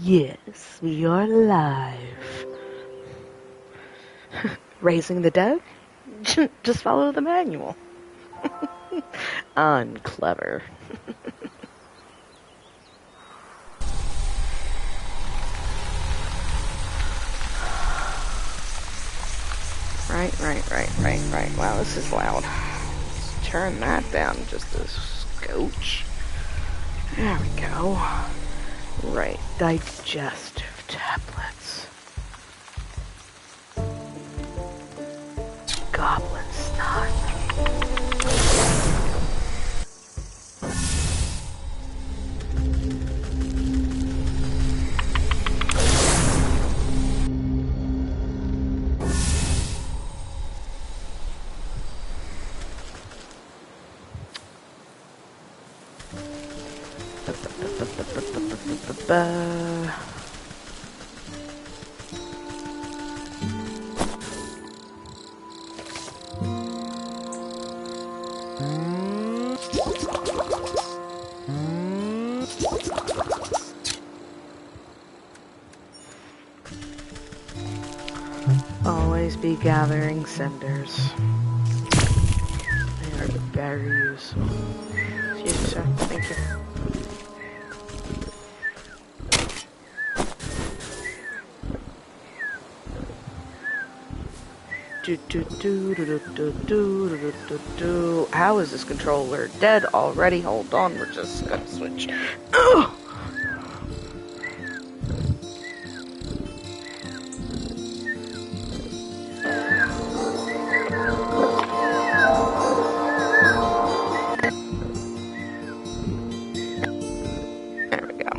Yes, we are live. Raising the dead? Just follow the manual. I'm clever. Right. Wow, this is loud. Let's turn that down just a scotch. There we go. Right, digestive tablets. Goblin snot. Always be gathering cinders. They are very useful. Excuse me, sir. Thank you. How is this controller dead already? Hold on, we're just gonna switch. Ugh! There we go.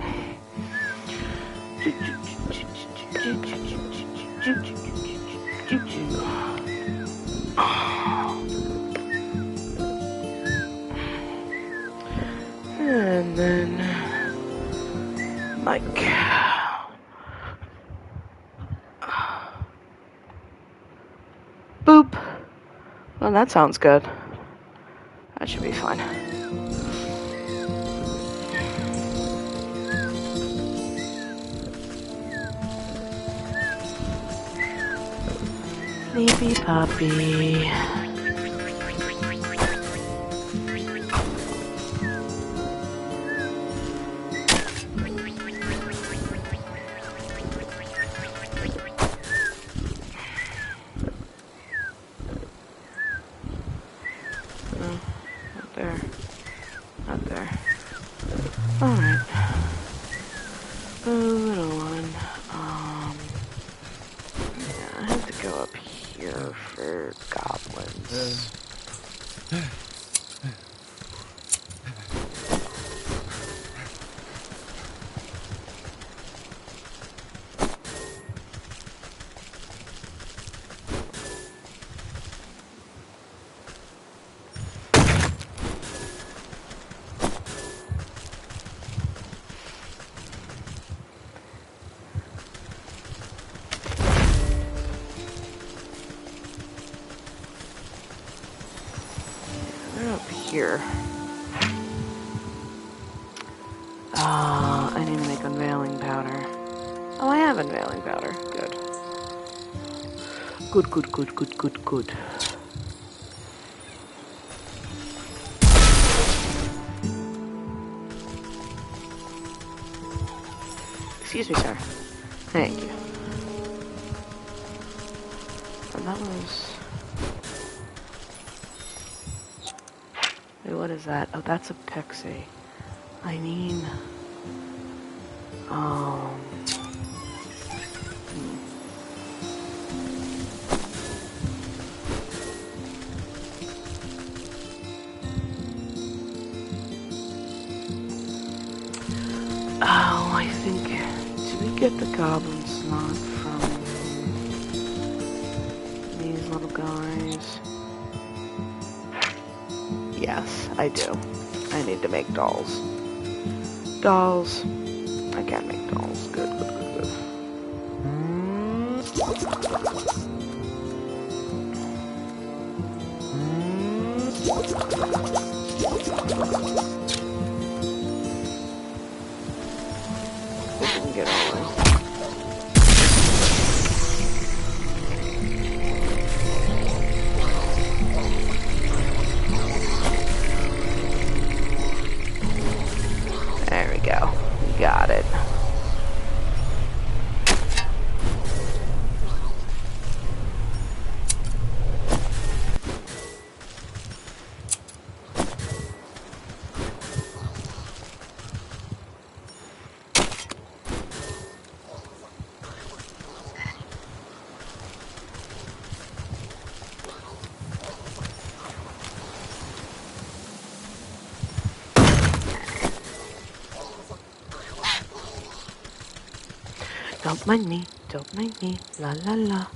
And then Mike. Boop. Well, that sounds good. That should be fine. Sleepy puppy. Not there. Alright. Little one. Yeah, I have to go up here for goblins. Here. I need to make unveiling powder. Oh, I have unveiling powder. Good. Good. Excuse me, sir. Thank you. And that was... Wait, what is that? Oh, that's a pixie. I mean... Oh, I think... Did we get the goblin snot from these little guys? Yes, I do. I need to make dolls. Dolls. I can't make dolls. Good. Get over. There we go. Got it. Don't mind me, don't mind me, la la la.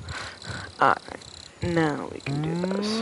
Alright, now we can do this.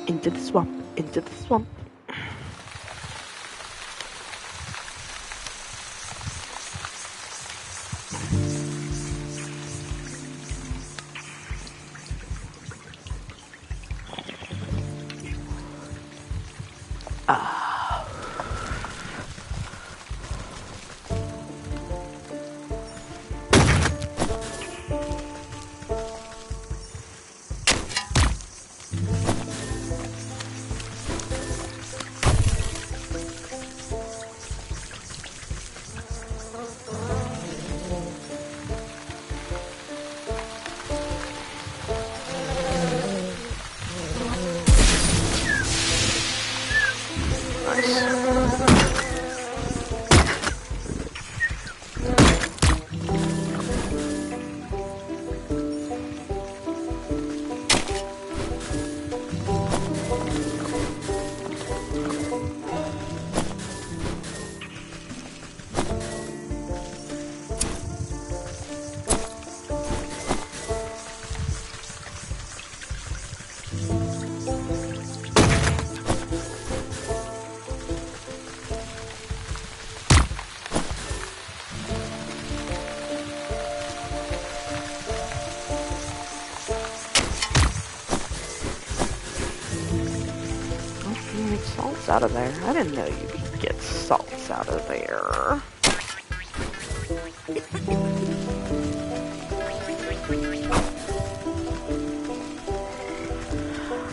Into the swamp, into the swamp. Salts out of there. I didn't know you could get salts out of there.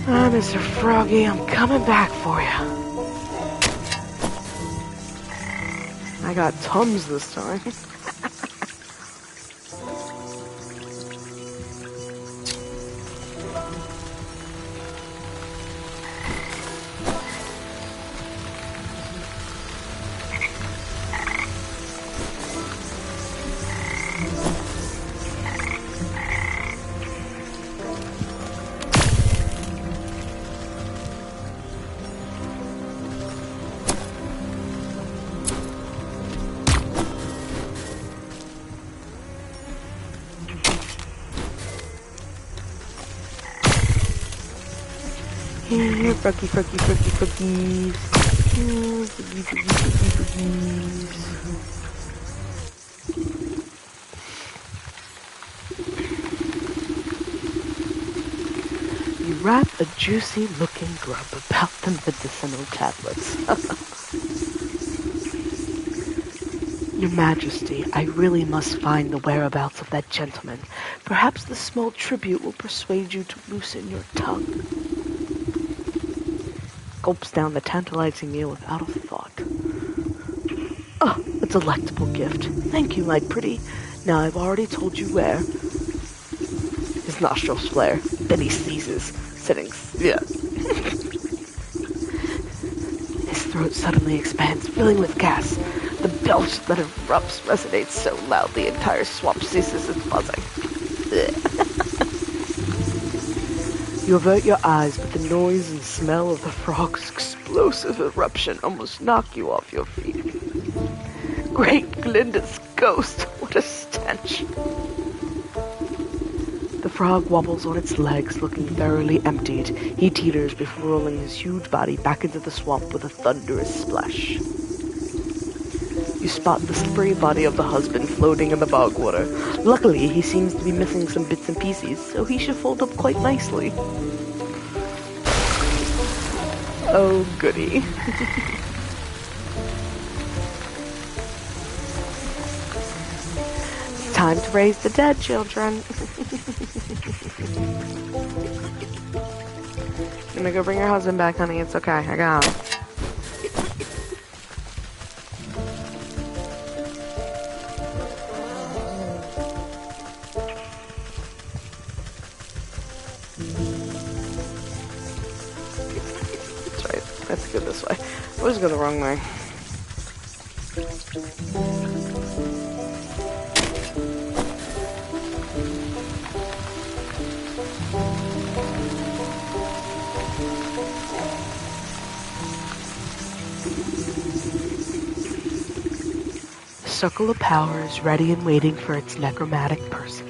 Ah, Mr. Froggy, I'm coming back for you. I got Tums this time. Here, froggy, froggy, froggy, froggies. Oh, froggy, froggy, froggy, froggies. You wrap a juicy looking grub about the medicinal tablets. Your Majesty, I really must find the whereabouts of that gentleman. Perhaps the small tribute will persuade you to loosen your tongue. Gulps down the tantalizing meal without a thought. Oh, a delectable gift. Thank you, my pretty. Now I've already told you where. His nostrils flare. Then he sneezes, yeah. His throat suddenly expands, filling with gas. The belch that erupts resonates so loud the entire swamp ceases its buzzing. You avert your eyes, but the noise and smell of the frog's explosive eruption almost knock you off your feet. Great Glinda's ghost, what a stench! The frog wobbles on its legs, looking thoroughly emptied. He teeters before rolling his huge body back into the swamp with a thunderous splash. You spot the slippery body of the husband floating in the bog water. Luckily, he seems to be missing some bits and pieces, so he should fold up quite nicely. Oh, goody. It's time to raise the dead, children. I'm gonna go bring your husband back, honey. It's okay. I got him. That's right. Let's go this way. I always go the wrong way. The circle of power is ready and waiting for its necromantic purpose.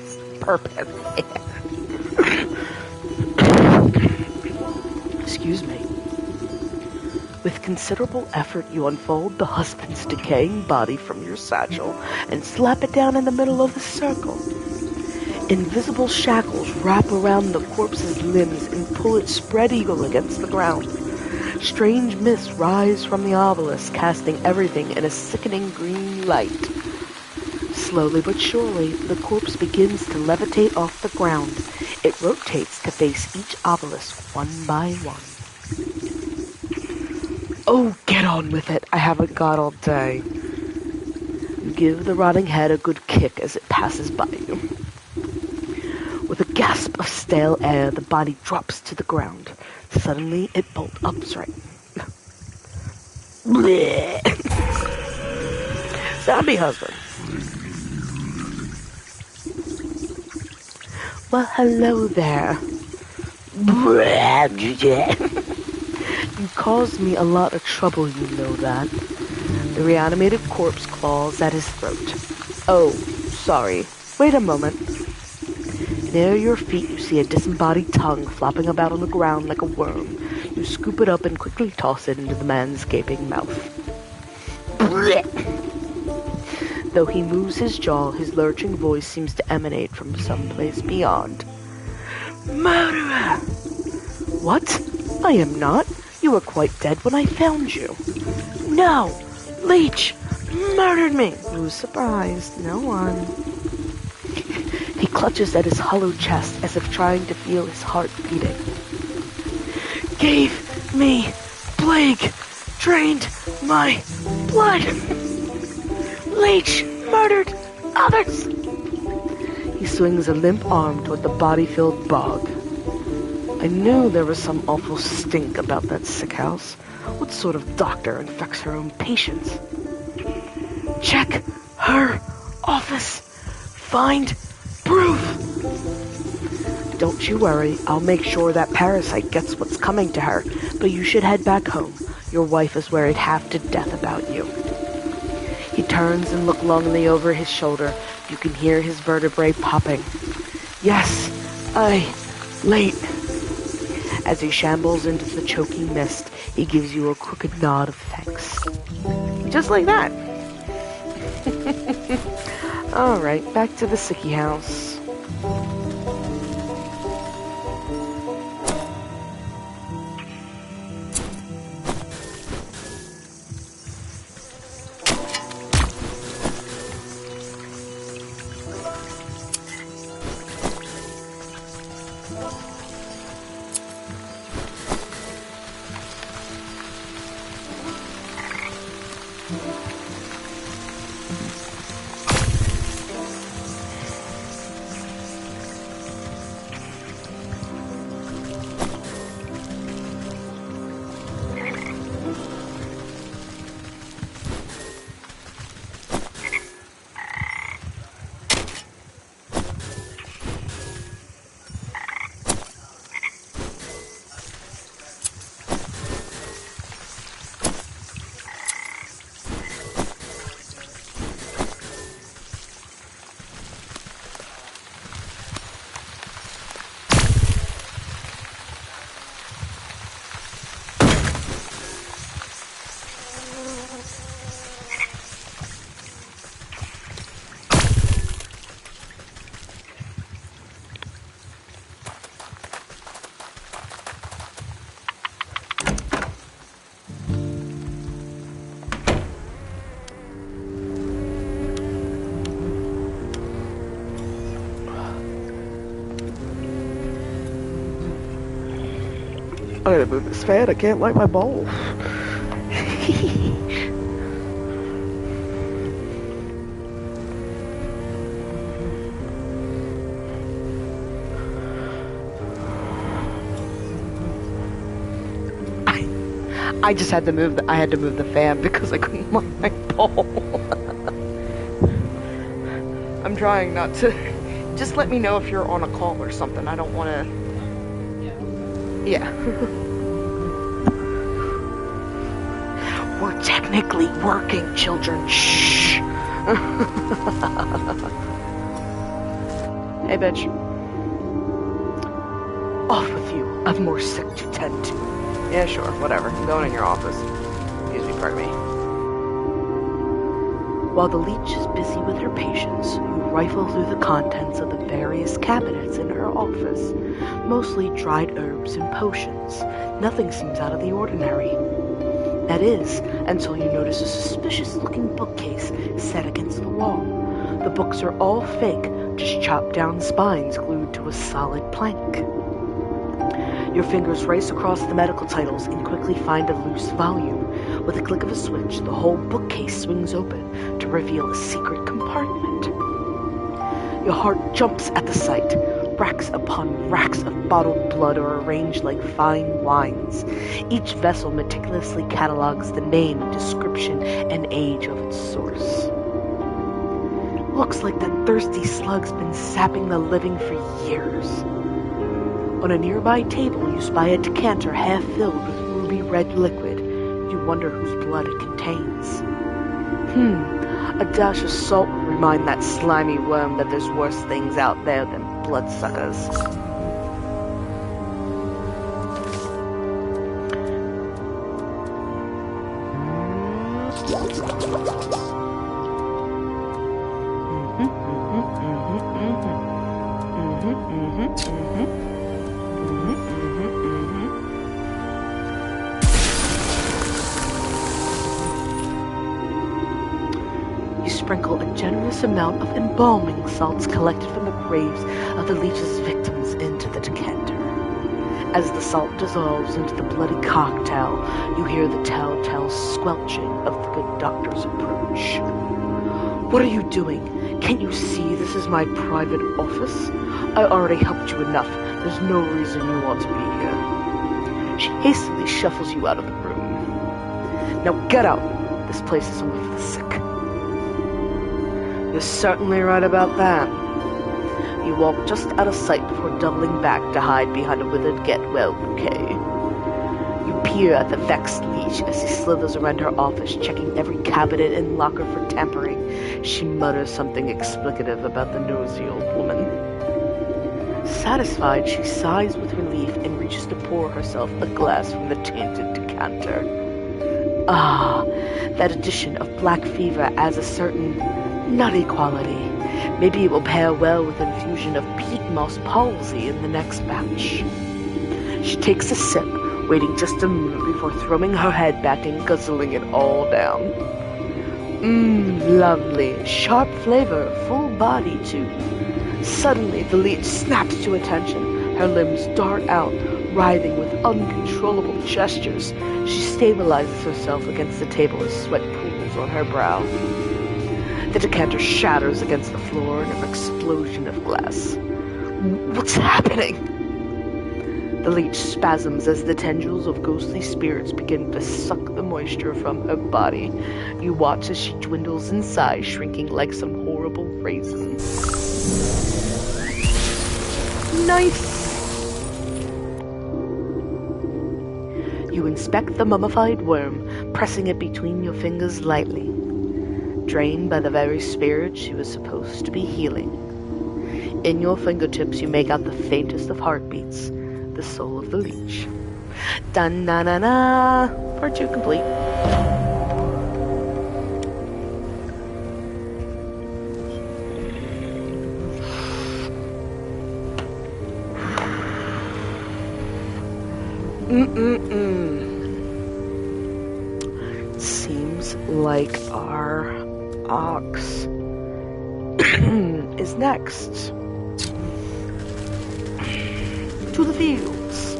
Excuse me. With considerable effort, you unfold the husband's decaying body from your satchel and slap it down in the middle of the circle. Invisible shackles wrap around the corpse's limbs and pull it spread eagle against the ground. Strange mists rise from the obelisk, casting everything in a sickening green light. Slowly but surely, the corpse begins to levitate off the ground. It rotates to face each obelisk one by one. Oh, get on with it. I haven't got all day. You give the rotting head a good kick as it passes by you. With a gasp of stale air, the body drops to the ground. Suddenly, it bolt upright. Zombie husband. Well, hello there. You caused me a lot of trouble, you know that. The reanimated corpse claws at his throat. Oh, sorry. Wait a moment. Near your feet you see a disembodied tongue flopping about on the ground like a worm. You scoop it up and quickly toss it into the man's gaping mouth. Though he moves his jaw, his lurching voice seems to emanate from someplace beyond. Murderer! What? I am not. You were quite dead when I found you. No! Leech! Murdered me! Who's surprised? No one. He clutches at his hollow chest as if trying to feel his heart beating. Gave me plague! Drained my blood! Leech murdered others! He swings a limp arm toward the body-filled bog. I knew there was some awful stink about that sick house. What sort of doctor infects her own patients? Check her office. Find proof. Don't you worry. I'll make sure that parasite gets what's coming to her. But you should head back home. Your wife is worried half to death about you. He turns and looks longingly over his shoulder. You can hear his vertebrae popping. Yes, late. As he shambles into the choking mist, he gives you a crooked nod of thanks. Just like that. Alright, back to the sicky house. I gotta move this fan, I can't light my bowl. I just had to move the fan because I couldn't light my bowl. I'm trying not to. Just let me know if you're on a call or something. I don't want to. Yeah. We're technically working, children. Shh. Hey, bitch. Off with you. I've more sick to tend to. Yeah, sure. Whatever. I'm going in your office. Excuse me, pardon me. While the leech is busy with her patients, you rifle through the contents of the various cabinets in her office. Mostly dried herbs and potions. Nothing seems out of the ordinary. That is, until you notice a suspicious-looking bookcase set against the wall. The books are all fake, just chopped-down spines glued to a solid plank. Your fingers race across the medical titles and quickly find a loose volume. With a click of a switch, the whole bookcase swings open to reveal a secret compartment. Your heart jumps at the sight. Racks upon racks of bottled blood are arranged like fine wines. Each vessel meticulously catalogs the name, description, and age of its source. Looks like that thirsty slug's been sapping the living for years. On a nearby table, you spy a decanter half filled with ruby red liquid. You wonder whose blood it contains. A dash of salt will remind that slimy worm that there's worse things out there than bloodsuckers. Sprinkle a generous amount of embalming salts collected from the graves of the leech's victims into the decanter. As the salt dissolves into the bloody cocktail, you hear the telltale squelching of the good doctor's approach. What are you doing? Can't you see this is my private office? I already helped you enough. There's no reason you ought to be here. She hastily shuffles you out of the room. Now get out. This place is only for the sick. You're certainly right about that. You walk just out of sight before doubling back to hide behind a withered get-well bouquet. You peer at the vexed leech as he slithers around her office, checking every cabinet and locker for tampering. She mutters something explicative about the nosy old woman. Satisfied, she sighs with relief and reaches to pour herself a glass from the tainted decanter. Ah, that addition of black fever adds a certain nutty quality. Maybe it will pair well with infusion of peat moss palsy in the next batch. She takes a sip, waiting just a moment before throwing her head back and guzzling it all down. Lovely. Sharp flavor, full body too. Suddenly, the leech snaps to attention. Her limbs dart out, writhing with uncontrollable gestures. She stabilizes herself against the table as sweat pools on her brow. The decanter shatters against the floor in an explosion of glass. What's happening? The leech spasms as the tendrils of ghostly spirits begin to suck the moisture from her body. You watch as she dwindles in size, shrinking like some horrible raisin. Nice! You inspect the mummified worm, pressing it between your fingers lightly. Drained by the very spirit she was supposed to be healing. In your fingertips you make out the faintest of heartbeats, the soul of the leech. Dun-na-na-na! Part 2 complete. Seems like our ox is next. To the fields.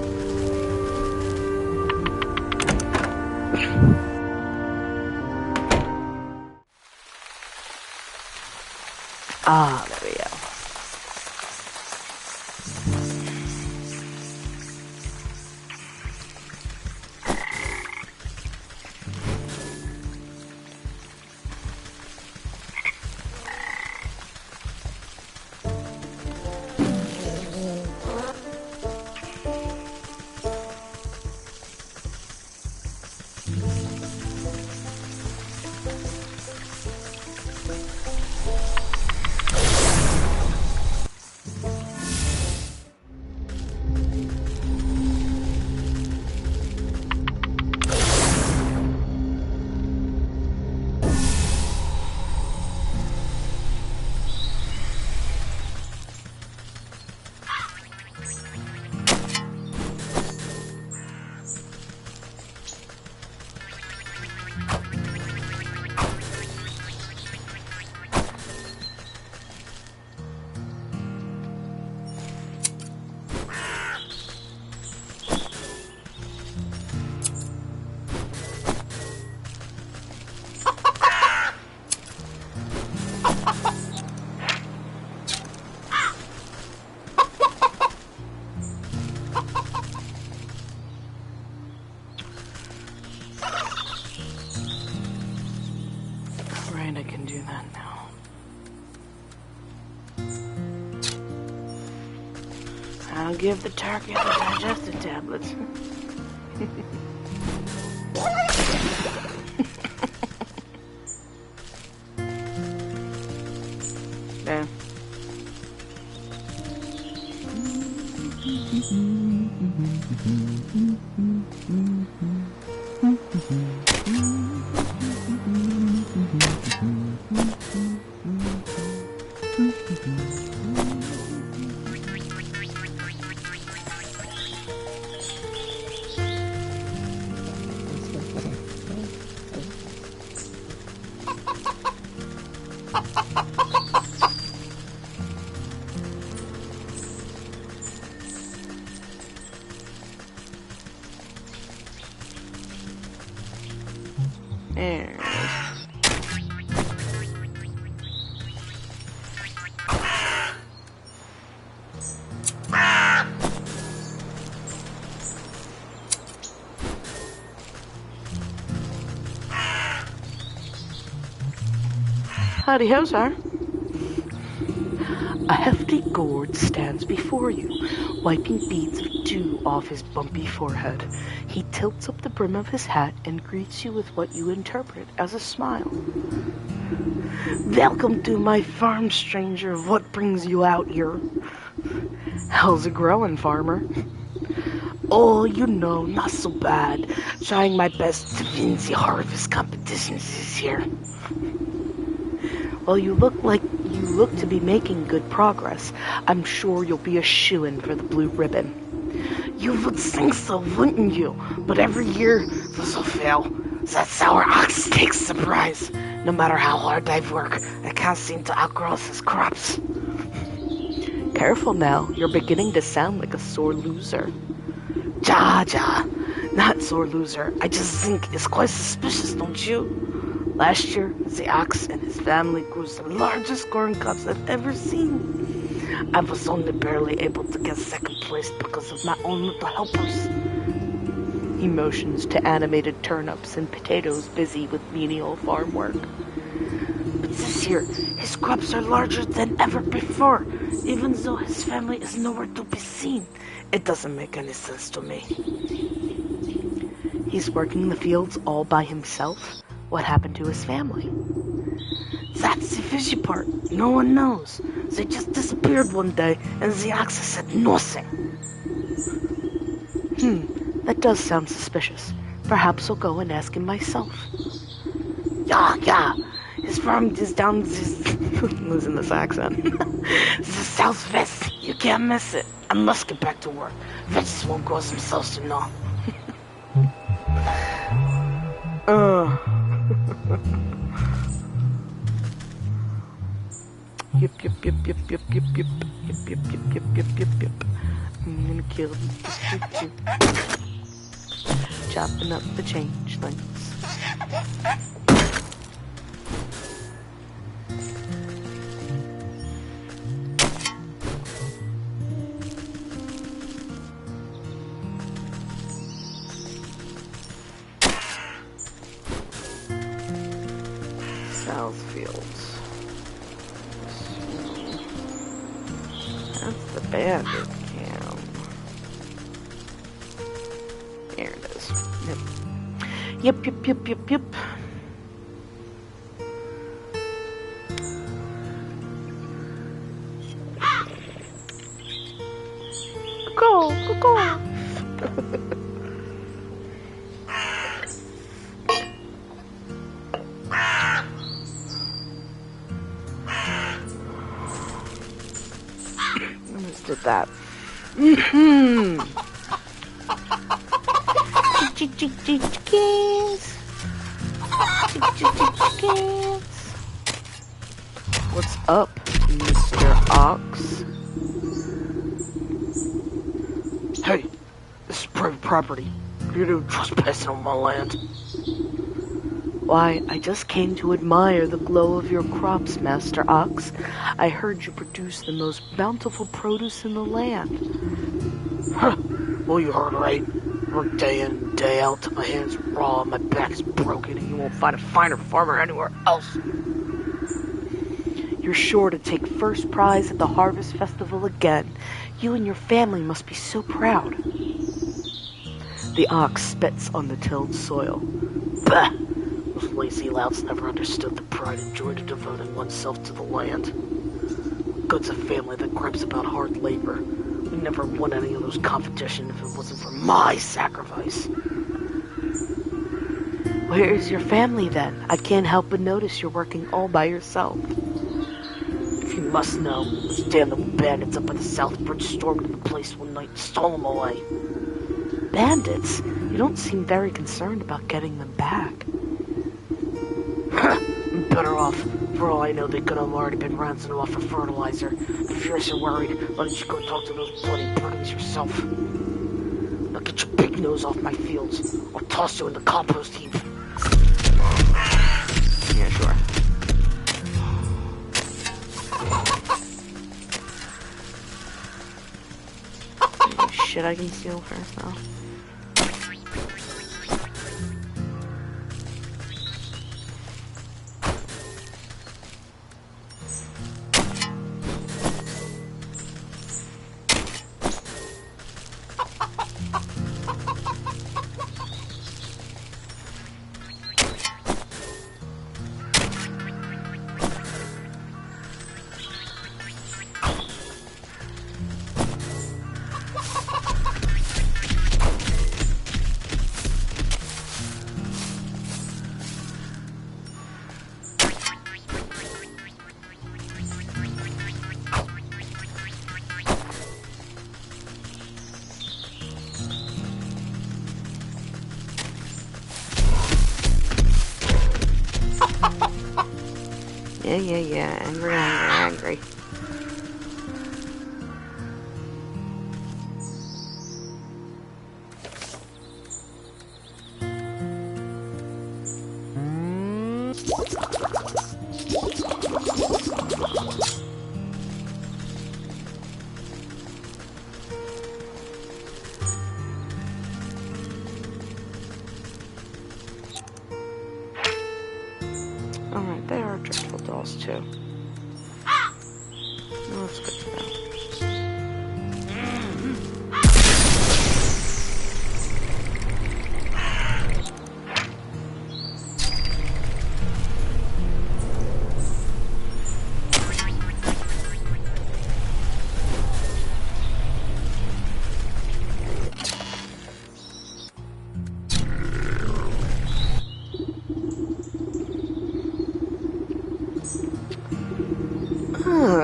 that now. I'll give the turkey the digestive tablets. There. There. Howdy ho, sir. A hefty gourd stands before you, wiping beads of dew off his bumpy forehead. He tilts up the brim of his hat and greets you with what you interpret as a smile. Welcome to my farm, stranger. What brings you out here? How's it growing, farmer? Oh, you know, not so bad. Trying my best to win the harvest competitions this year. Well, you look to be making good progress. I'm sure you'll be a shoo-in for the blue ribbon. You would think so, wouldn't you? But every year, this'll fail. That sour ox takes the prize. No matter how hard I work, I can't seem to outgrow his crops. Careful now, you're beginning to sound like a sore loser. Ja, not sore loser. I just think it's quite suspicious, don't you? Last year, the ox and his family grew the largest corn cobs I've ever seen. I was only barely able to get second place because of my own little helpers. He motions to animated turnips and potatoes busy with menial farm work. But this year, his crops are larger than ever before, even though his family is nowhere to be seen. It doesn't make any sense to me. He's working the fields all by himself? What happened to his family? That's the fishy part. No one knows. They just disappeared one day, and the ox said nothing. That does sound suspicious. Perhaps I'll go and ask him myself. Yeah. His farm is down this... losing this accent. The southwest. You can't miss it. I must get back to work. Veggies won't grow themselves, you know. Yep. I'm gonna kill them. Chopping up the changelings. Southfields. That's the bandit camp. There it is. Yep. Go. Did that. Chickens. What's up, Mr. Ox? Hey, this is private property. You're doing trespassing on my land. Why, I just came to admire the glow of your crops, Master Ox. I heard you produce the most bountiful produce in the land. Huh. Well, you heard right. Work day in and day out till my hands are raw and my back is broken, and you won't find a finer farmer anywhere else. You're sure to take first prize at the Harvest Festival again. You and your family must be so proud. The ox spits on the tilled soil. Bah! Those lazy louts never understood the pride and joy of devoting oneself to the land. Good's a family that gripes about hard labor. We never won any of those competitions if it wasn't for my sacrifice. Where is your family then? I can't help but notice you're working all by yourself. If you must know, those damn little bandits up at the South Bridge stormed the place one night and stole them away. Bandits? You don't seem very concerned about getting them back. I'm better off. For all I know, they could have already been ransing off for fertilizer. If you're so worried, why don't you go talk to those bloody brutes yourself? Now get your big nose off my fields. I'll toss you in the compost heap. Yeah, sure. Any shit I can steal first, though. Yeah. Angry. Alright, they are dreadful dolls too. No, that's good to know.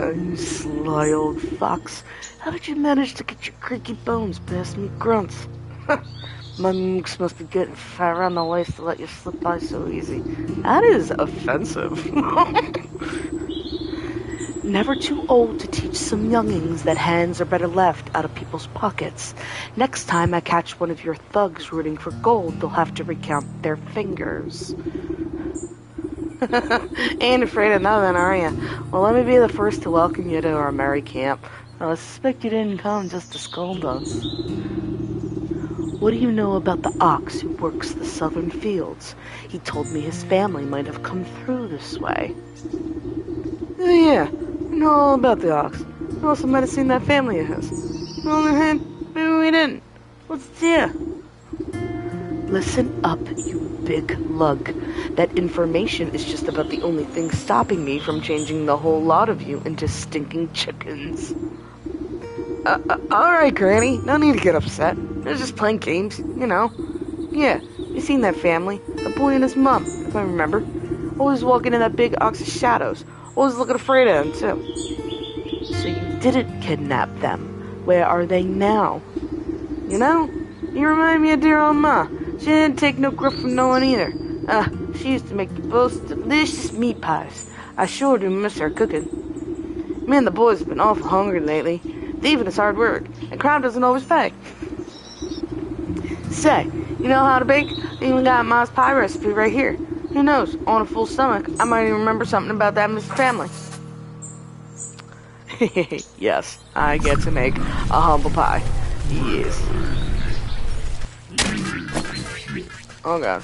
You sly old fox. How did you manage to get your creaky bones past me grunts? My mooks must be getting fat around the waist to let you slip by so easy. That is offensive. Never too old to teach some youngings that hands are better left out of people's pockets. Next time I catch one of your thugs rooting for gold, they'll have to recount their fingers. Ain't afraid of nothing, are you? Well, let me be the first to welcome you to our merry camp. I suspect you didn't come just to scold us. What do you know about the ox who works the southern fields? He told me his family might have come through this way. Oh, yeah, I know all about the ox. I also might have seen that family of his. On the other hand, maybe we didn't. What's the deal? Listen up, you big lug. That information is just about the only thing stopping me from changing the whole lot of you into stinking chickens. Alright, Granny. No need to get upset. They're just playing games, you know. Yeah, you seen that family. A boy and his mom, if I remember. Always walking in that big ox's shadows. Always looking afraid of him, too. So you didn't kidnap them. Where are they now? You know, you remind me of dear old Ma. She didn't take no griff from no one either. She used to make the most delicious meat pies. I sure do miss her cooking. Me and the boys have been awful hungry lately. Thieving is hard work, and crime doesn't always pay. Say, you know how to bake? I even got Ma's pie recipe right here. Who knows, on a full stomach, I might even remember something about that Mr. Family. Yes, I get to make a humble pie. Yes. Oh god.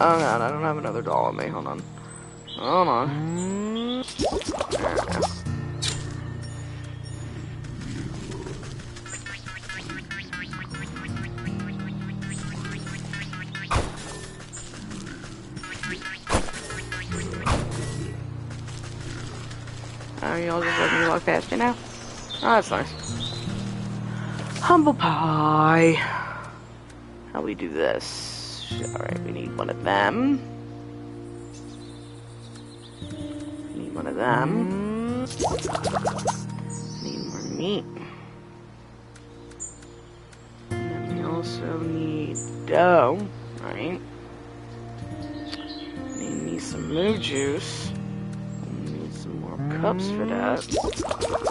Oh god, I don't have another doll on me. Hold on. Hold on. Oh, y'all just letting me walk past you now? Oh, that's nice. Humble pie. How we do this? Alright, we need one of them. Need one of them. Need more meat. And then we also need dough, right? Need some moo juice. Need some more cups for that.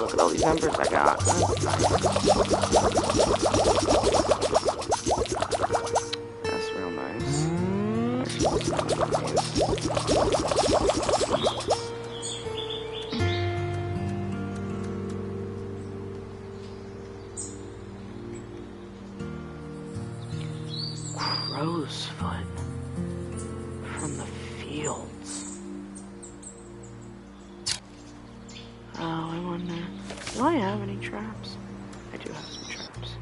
Look at all these embers I got. That's real nice. Crow's foot from the fields. Oh, I wonder, do I have any traps? I do have some traps.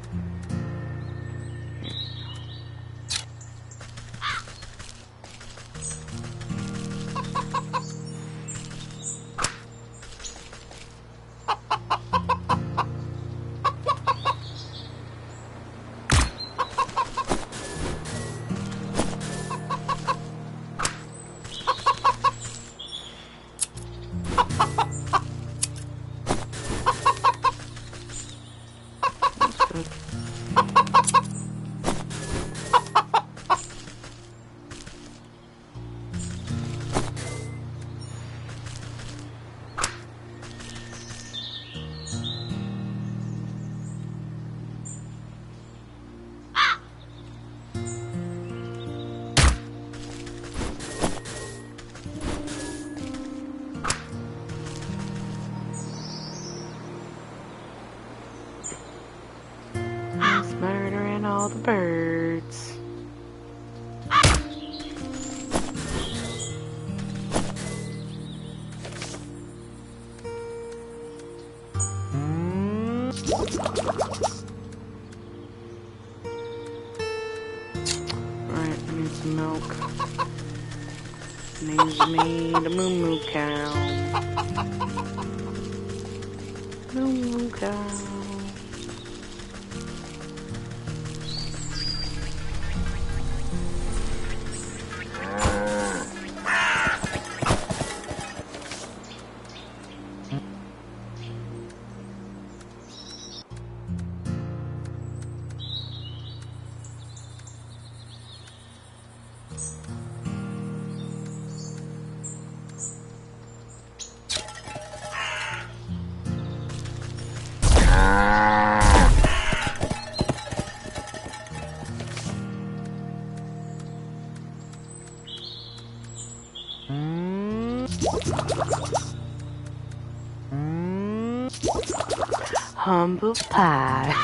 Murdering all the birds. Right, I need some milk. Needs me the moo cow. Moo cow. Humble pie.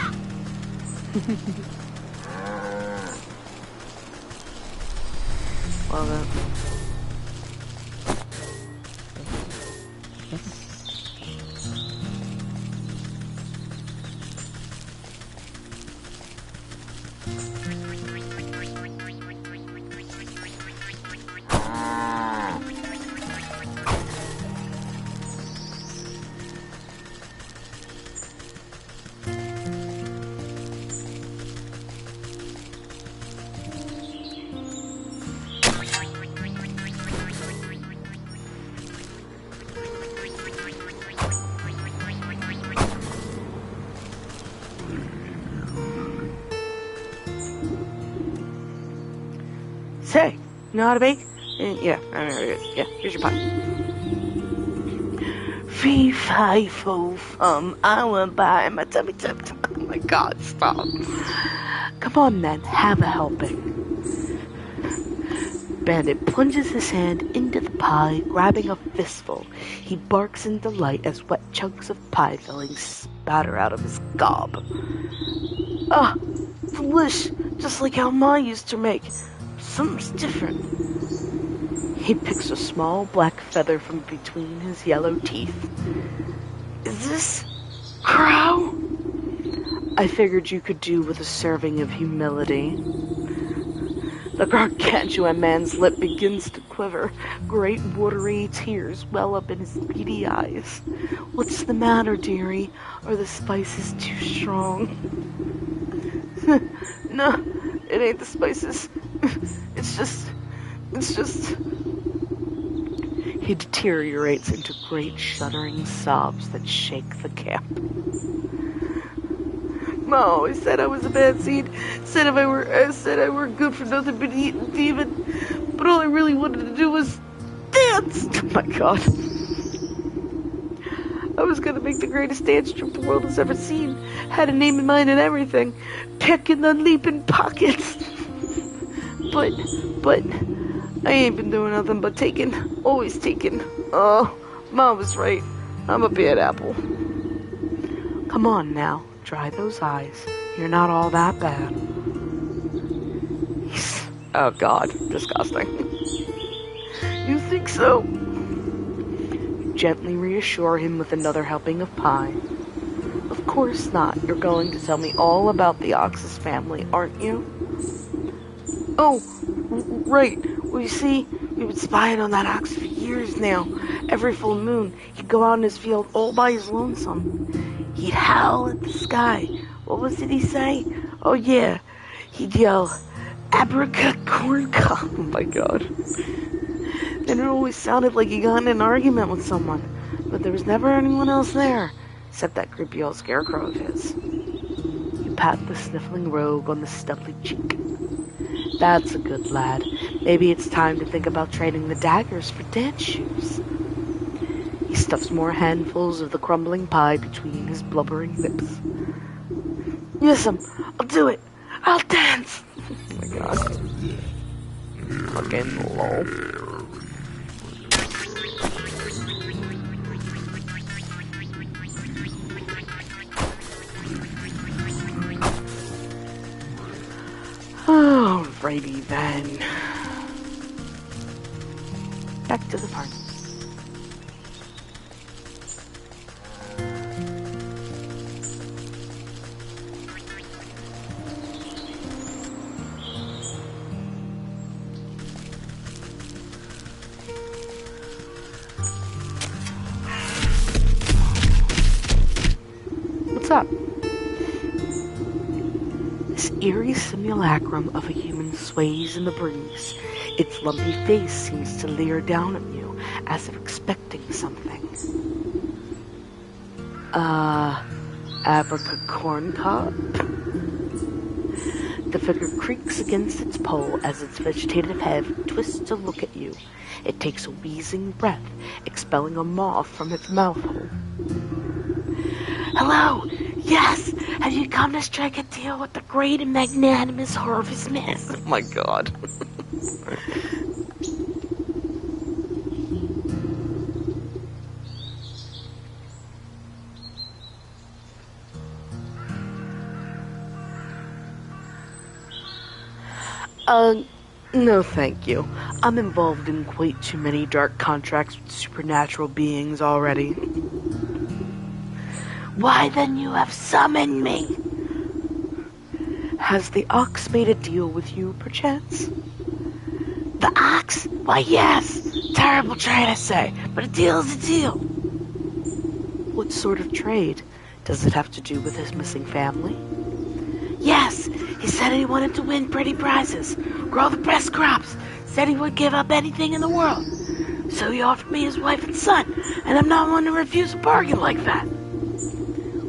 Love it. Say, you know how to bake? Yeah, I know. Yeah, here's your pie. Fee, fi, fo, fum, I went by my tummy, tum, tum. Oh my god, stop. Come on then, have a helping. Bandit plunges his hand into the pie, grabbing a fistful. He barks in delight as wet chunks of pie filling spatter out of his gob. Ah, delish, just like how Ma used to make. Something's different. He picks a small black feather from between his yellow teeth. Is this Crow? I figured you could do with a serving of humility. The gargantuan man's lip begins to quiver. Great watery tears well up in his beady eyes. What's the matter, dearie? Are the spices too strong? No, it ain't the spices. It's just... He deteriorates into great shuddering sobs that shake the camp. Ma always said I was a bad seed. Said I weren't good for nothing but eating demon. But all I really wanted to do was dance. Oh my God. I was gonna make the greatest dance troupe the world has ever seen. Had a name in mind and everything. Picking the leaping pockets. But I ain't been doing nothing but taking. Always taking. Oh, Mom was right. I'm a bad apple. Come on now. Dry those eyes. You're not all that bad. Oh God, disgusting. You think so? You gently reassure him with another helping of pie. Of course not. You're going to tell me all about the Oxus family, aren't you? Oh, right. Well, you see, we've been spying on that ox for years now. Every full moon, he'd go out in his field all by his lonesome. He'd howl at the sky. What was it he say? Oh yeah, he'd yell, "Abraca-corncob." Oh my God. And it always sounded like he got in an argument with someone. But there was never anyone else there, except that creepy old scarecrow of his. You pat the sniffling rogue on the stubbly cheek. That's a good lad. Maybe it's time to think about trading the daggers for dance shoes. He stuffs more handfuls of the crumbling pie between his blubbering lips. Yes'm, I'll do it. I'll dance. Oh my God. Fucking lol. Alrighty then. Back to the party. What's up? This eerie simulacrum of a human sways in the breeze. Its lumpy face seems to leer down at you, as if expecting something. Abraca-corncob? The figure creaks against its pole as its vegetative head twists to look at you. It takes a wheezing breath, expelling a moth from its mouth hole. Hello! Yes! Have you come to strike a deal with the great and magnanimous Harvest Master? Oh my God. No thank you. I'm involved in quite too many dark contracts with supernatural beings already. Why then you have summoned me? Has the ox made a deal with you, perchance? The ox? Why yes! Terrible trade, I say, but a deal is a deal. What sort of trade? Does it have to do with his missing family? Yes, he said he wanted to win pretty prizes, grow the best crops, said he would give up anything in the world. So he offered me his wife and son, and I'm not one to refuse a bargain like that.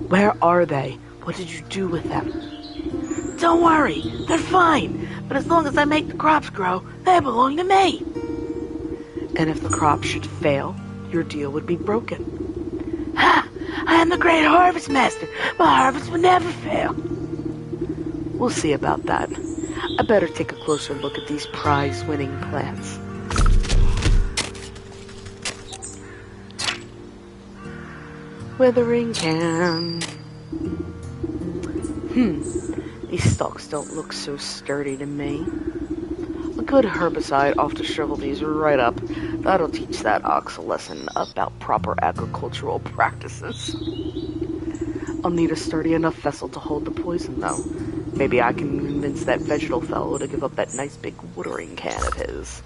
Where are they? What did you do with them? Don't worry, they're fine, but as long as I make the crops grow, they belong to me. And if the crops should fail, your deal would be broken. Ha! I am the great Harvest Master. My harvest will never fail. We'll see about that. I better take a closer look at these prize-winning plants. Withering can. These stalks don't look so sturdy to me. I'll good herbicide, I'll have to shrivel these right up. That'll teach that ox a lesson about proper agricultural practices. I'll need a sturdy enough vessel to hold the poison, though. Maybe I can convince that vegetal fellow to give up that nice big watering can of his.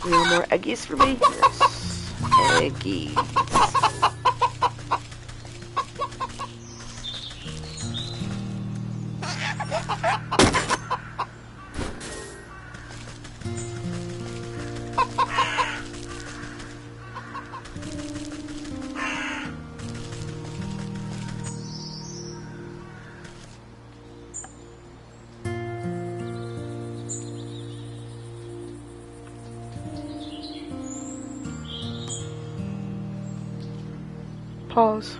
No more eggies for me? Yes. Eggies. Pause.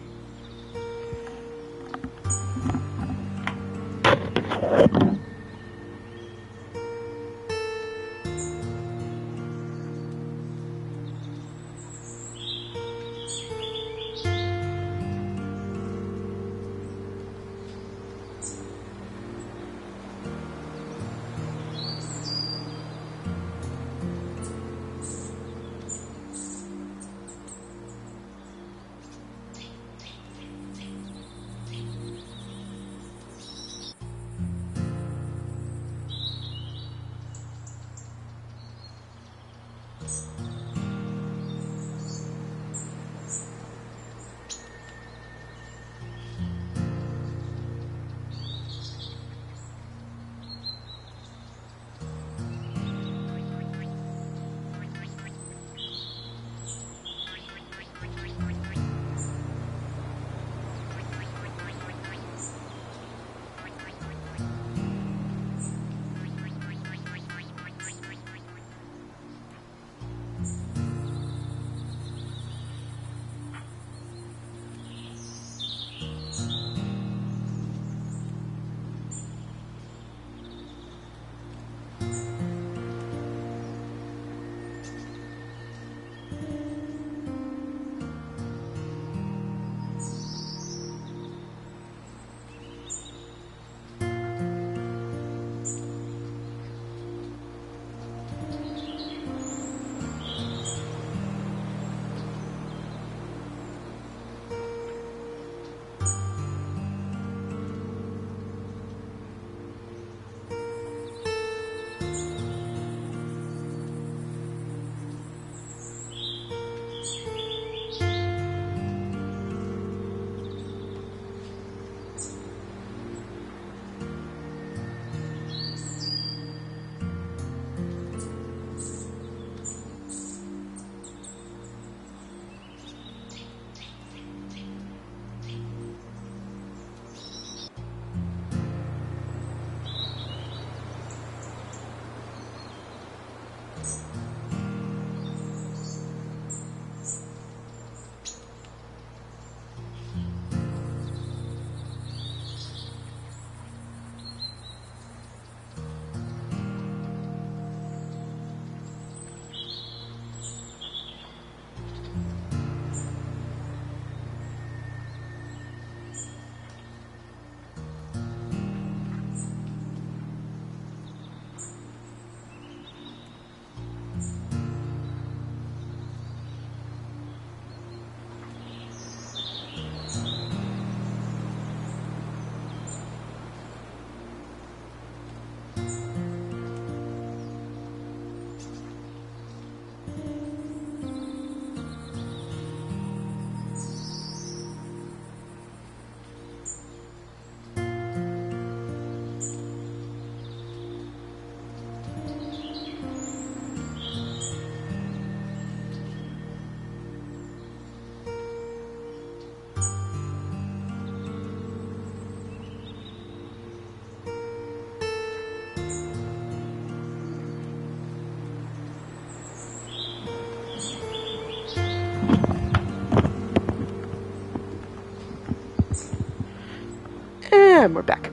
And we're back.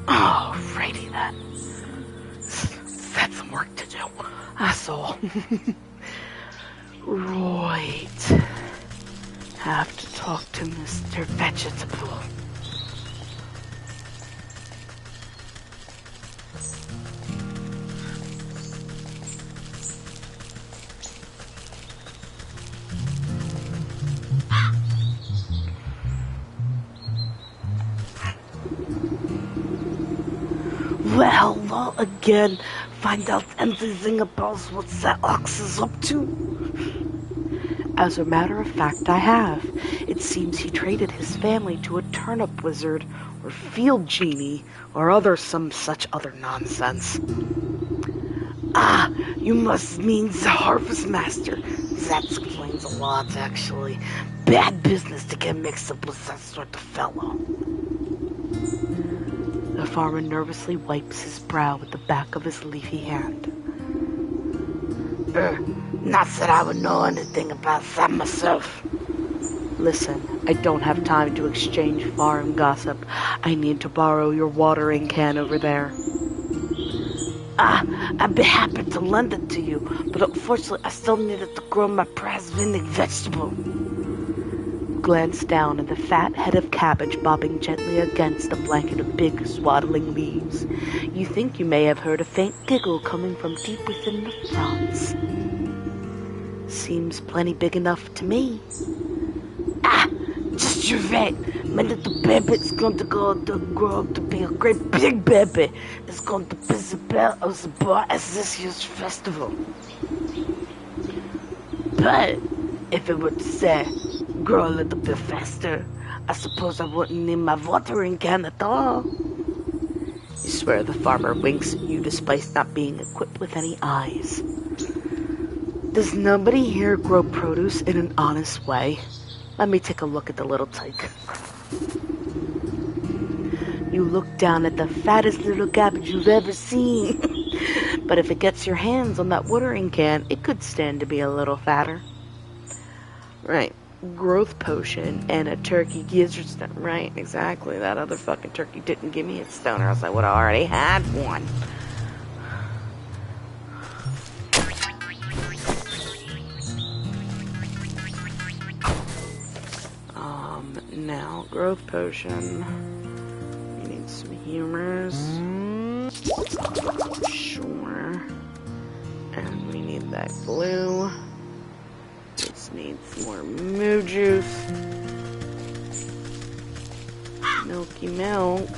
Alrighty then. That's some work to do. That's all. Right. Have to talk to Mr. Vegetable. Well, again, find out anything about what that ox is up to? As a matter of fact, I have. It seems he traded his family to a turnip wizard, or field genie, or some such other nonsense. Ah, you must mean the harvest master. That explains a lot, actually. Bad business to get mixed up with that sort of fellow. The farmer nervously wipes his brow with the back of his leafy hand. Not that I would know anything about that myself. Listen, I don't have time to exchange farm gossip. I need to borrow your watering can over there. I'd be happy to lend it to you, but unfortunately I still needed to grow my prize winning vegetable. Glance down at the fat head of cabbage bobbing gently against a blanket of big, swaddling leaves. You think you may have heard a faint giggle coming from deep within the fronds. Seems plenty big enough to me. Just you wait. When the baby is going to grow up to be a great big baby, it's going to be the belle of the bar as this year's festival. But if it were to say, grow a little bit faster, I suppose I wouldn't need my watering can at all. You swear the farmer winks at you despite not being equipped with any eyes. Does nobody here grow produce in an honest way? Let me take a look at the little tyke. You look down at the fattest little cabbage you've ever seen. But if it gets your hands on that watering can, it could stand to be a little fatter. Right. Growth potion and a turkey gizzard stone. Right, exactly. That other fucking turkey didn't give me a stone, or else I would have already had one. Now, growth potion. We need some humors. Sure. And we need that glue. This needs more moo juice. Milky milk.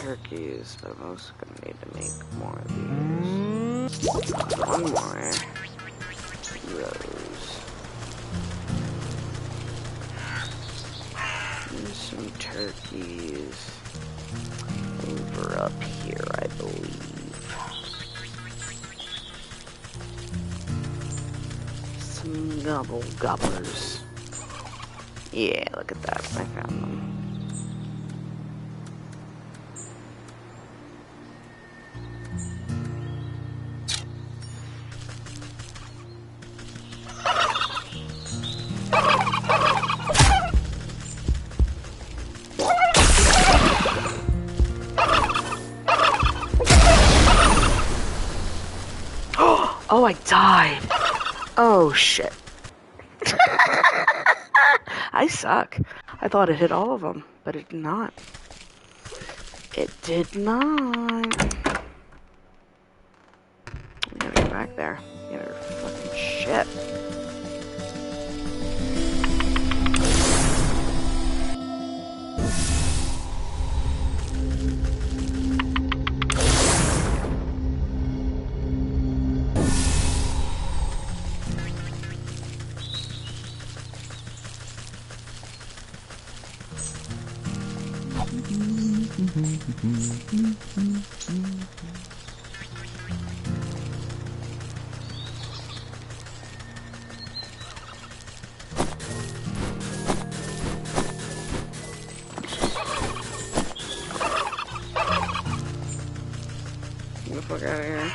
Turkeys, but I'm also gonna need to make more of these. One more. Rose. And some turkeys over up here, I believe. Some gobblers. Yeah, look at that. I found them. Oh, I died. Oh, shit. I suck. I thought it hit all of them, but it did not. It did not. We gotta go back there. Get her fucking shit. Get the fuck out of here.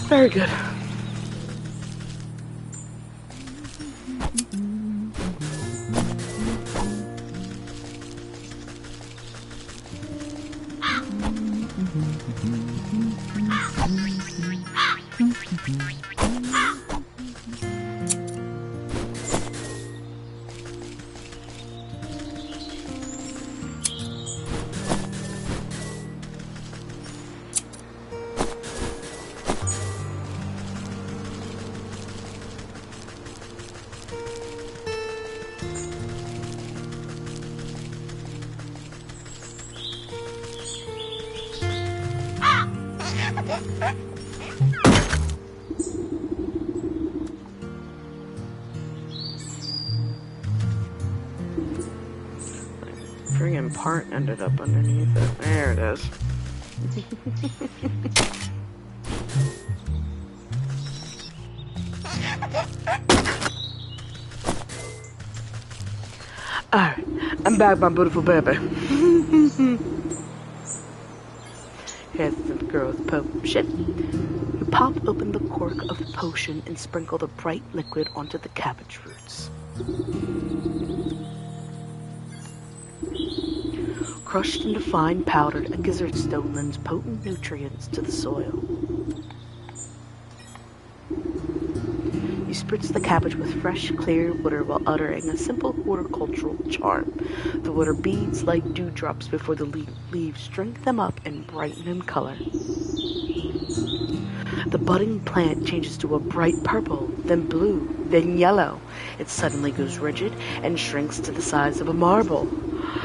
Very good. Friggin' part ended up underneath it. There it is. Alright, I'm back, my beautiful baby. Here's the girl's potion. You pop open the cork of the potion and sprinkle the bright liquid onto the cabbage roots. Crushed into fine powder, a gizzard stone lends potent nutrients to the soil. You spritz the cabbage with fresh, clear water while uttering a simple horticultural charm. The water beads like dewdrops before the leaves drink them up and brighten in color. The budding plant changes to a bright purple, then blue, then yellow. It suddenly goes rigid and shrinks to the size of a marble.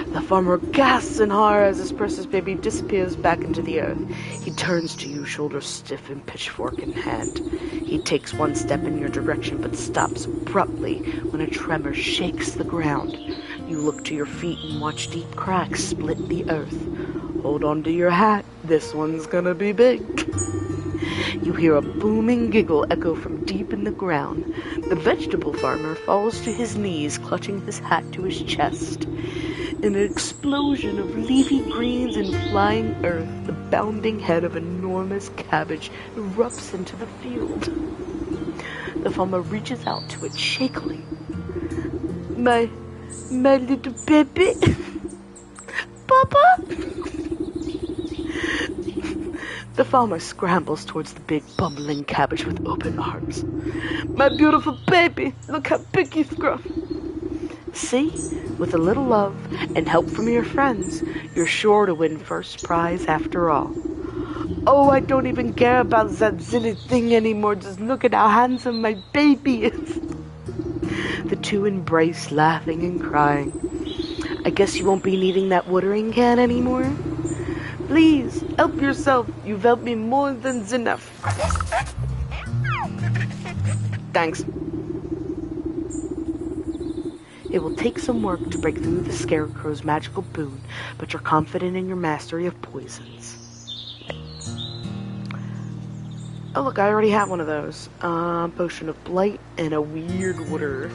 The farmer gasps in horror as his precious baby disappears back into the earth. He turns to you, shoulders stiff and pitchfork in hand. He takes one step in your direction, but stops abruptly when a tremor shakes the ground. You look to your feet and watch deep cracks split the earth. Hold on to your hat, this one's gonna be big. You hear a booming giggle echo from deep in the ground. The vegetable farmer falls to his knees, clutching his hat to his chest. In an explosion of leafy greens and flying earth, the bounding head of an enormous cabbage erupts into the field. The farmer reaches out to it shakily. My little baby? Papa? The farmer scrambles towards the big, bubbling cabbage with open arms. My beautiful baby, look how big he's grown. See, with a little love and help from your friends, you're sure to win first prize after all. Oh, I don't even care about that silly thing anymore. Just look at how handsome my baby is. The two embrace, laughing and crying. I guess you won't be needing that watering can anymore? Please, help yourself. You've helped me more than enough. Thanks. It will take some work to break through the Scarecrow's magical boon, but you're confident in your mastery of poisons. Oh look, I already have one of those. Potion of Blight and a weird water.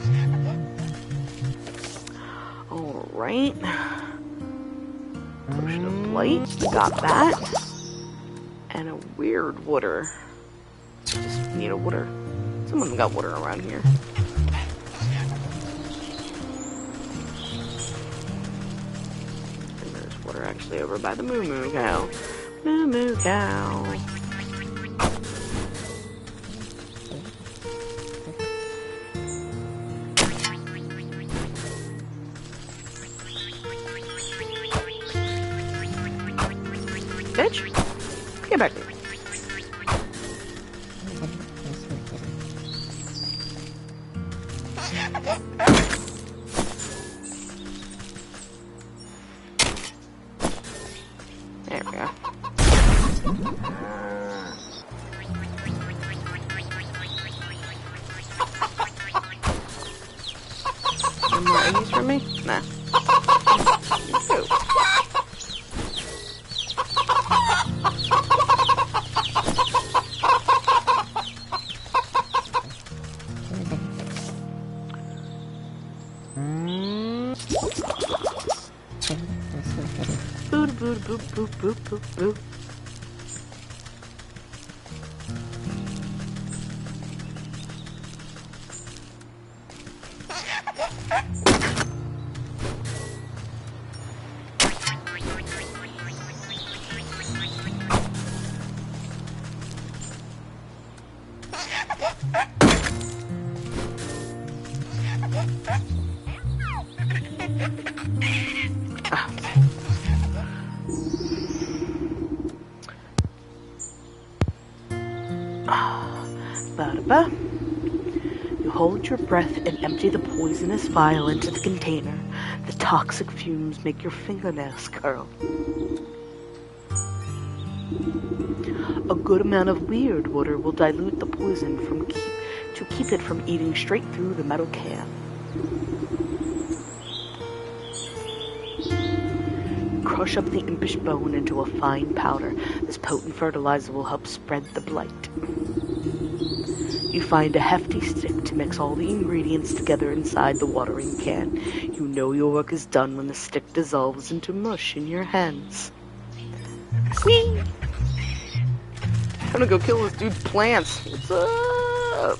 Alright. Potion of Blight, got that. And a weird water. Just need a water. Someone's got water around here. And there's water actually over by the Moo Moo Cow. Moo Moo Cow. Bitch, get back here. There we go. No more eggies for me? Nah. Go. Boop, boop, boop, boop, boop, boop, boop. Ba-da-ba. You hold your breath and empty the poisonous vial into the container. The toxic fumes make your fingernails curl. A good amount of weird water will dilute the poison to keep it from eating straight through the metal can. Crush up the impish bone into a fine powder. This potent fertilizer will help spread the blight. You find a hefty stick to mix all the ingredients together inside the watering can. You know your work is done when the stick dissolves into mush in your hands. Whee! I'm gonna go kill this dude's plants. What's up?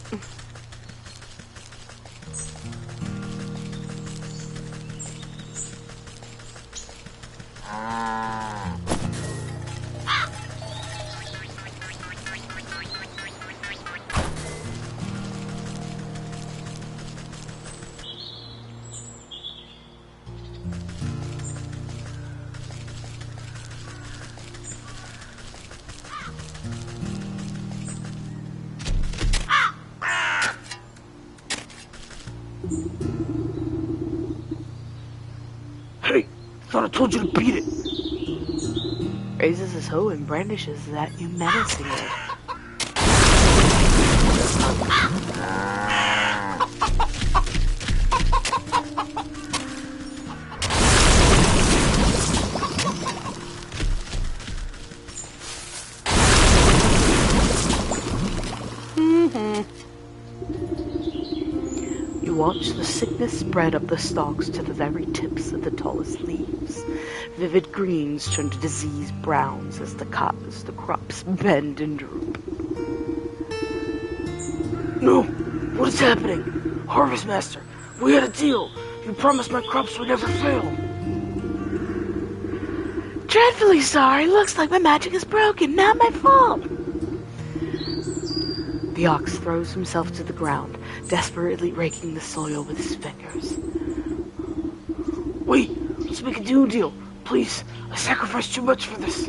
Hey, thought I told you to beat it. Raises his hoe and brandishes it at you menacingly. You watch the sickness spread up the stalks to the very tips of the tallest leaves. Vivid greens turn to diseased browns as the crops bend and droop. No! What is happening? Harvest Master, we had a deal. You promised my crops would never fail. Dreadfully sorry. Looks like my magic is broken. Not my fault. The ox throws himself to the ground, desperately raking the soil with his fingers. Wait, let's make a new deal. Please, I sacrificed too much for this.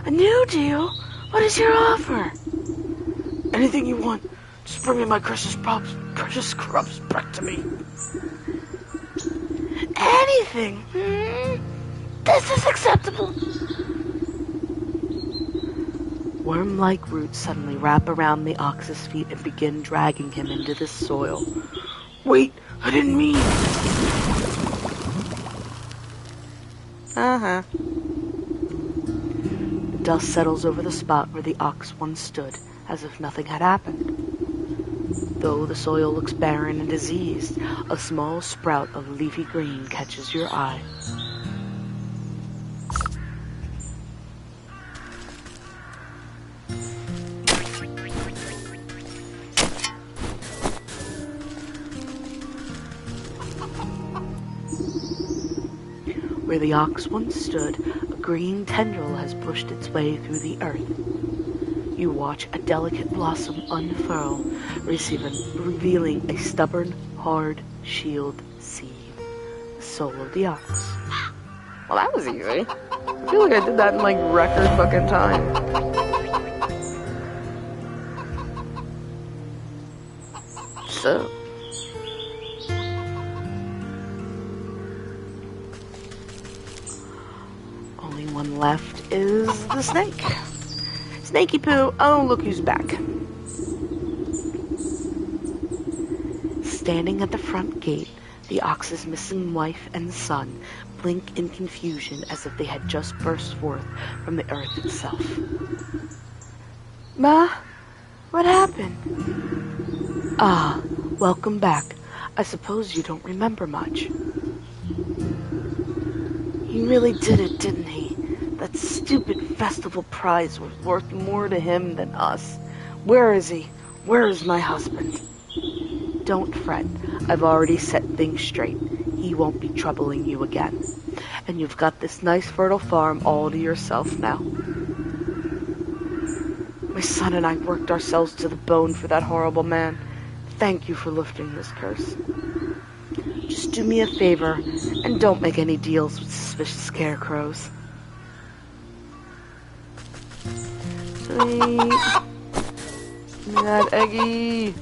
A new deal? What is your offer? Anything you want. Just bring me my precious crops back to me. Anything? This is acceptable. Worm-like roots suddenly wrap around the ox's feet and begin dragging him into the soil. Wait, I didn't mean... The dust settles over the spot where the ox once stood, as if nothing had happened. Though the soil looks barren and diseased, a small sprout of leafy green catches your eye. Where the ox once stood, a green tendril has pushed its way through the earth. You watch a delicate blossom unfurl, revealing a stubborn, hard shield seed, the soul of the ox. Well, that was easy. I feel like I did that in like record fucking time. So. one left is the snake. Snaky Poo, oh look who's back. Standing at the front gate, the Ox's missing wife and son blink in confusion as if they had just burst forth from the earth itself. Ma, what happened? Ah, welcome back. I suppose you don't remember much. He really did it, didn't he? That stupid festival prize was worth more to him than us. Where is he? Where is my husband? Don't fret. I've already set things straight. He won't be troubling you again. And you've got this nice fertile farm all to yourself now. My son and I worked ourselves to the bone for that horrible man. Thank you for lifting this curse. Just do me a favor and don't make any deals with suspicious scarecrows. Sweet. Give me that eggy.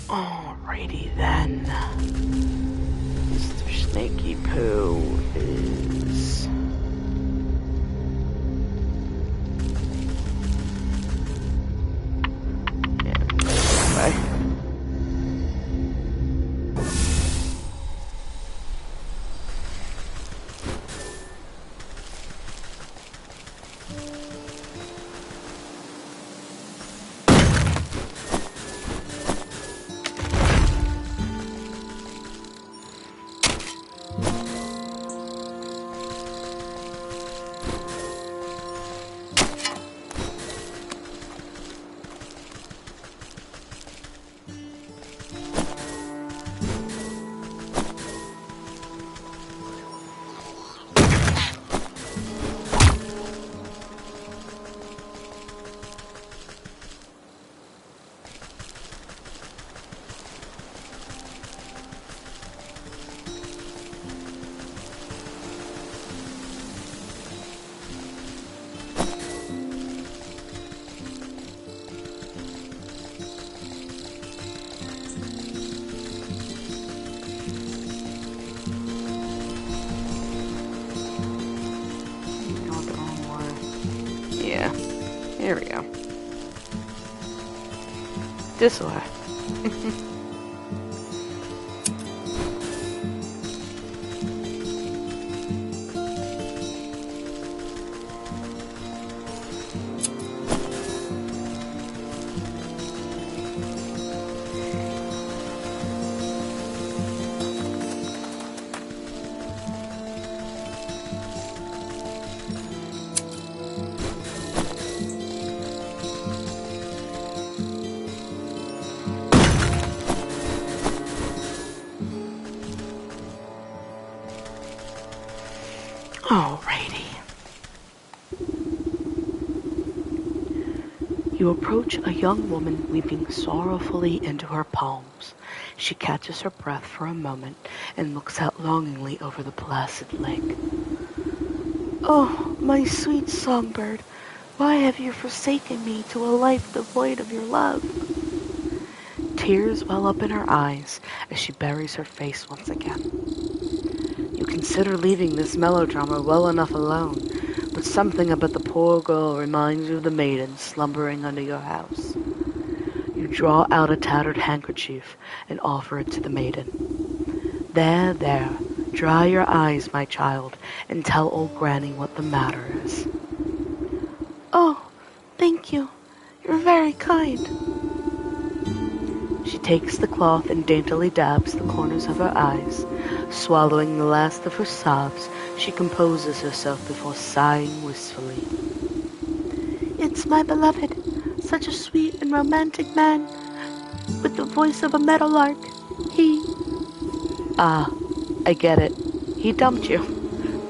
Alrighty then. Mr. Snaky Poo is... Bye. Here we go. This way. Alrighty. You approach a young woman weeping sorrowfully into her palms. She catches her breath for a moment and looks out longingly over the placid lake. Oh, my sweet songbird, why have you forsaken me to a life devoid of your love? Tears well up in her eyes as she buries her face once again. You consider leaving this melodrama well enough alone, but something about the poor girl reminds you of the maiden slumbering under your house. You draw out a tattered handkerchief and offer it to the maiden. There, there, dry your eyes, my child, and tell old Granny what the matter is. Oh, thank you. You're very kind. She takes the cloth and daintily dabs the corners of her eyes. Swallowing the last of her sobs, she composes herself before sighing wistfully. It's my beloved, such a sweet and romantic man, with the voice of a meadowlark. He... Ah, I get it. He dumped you.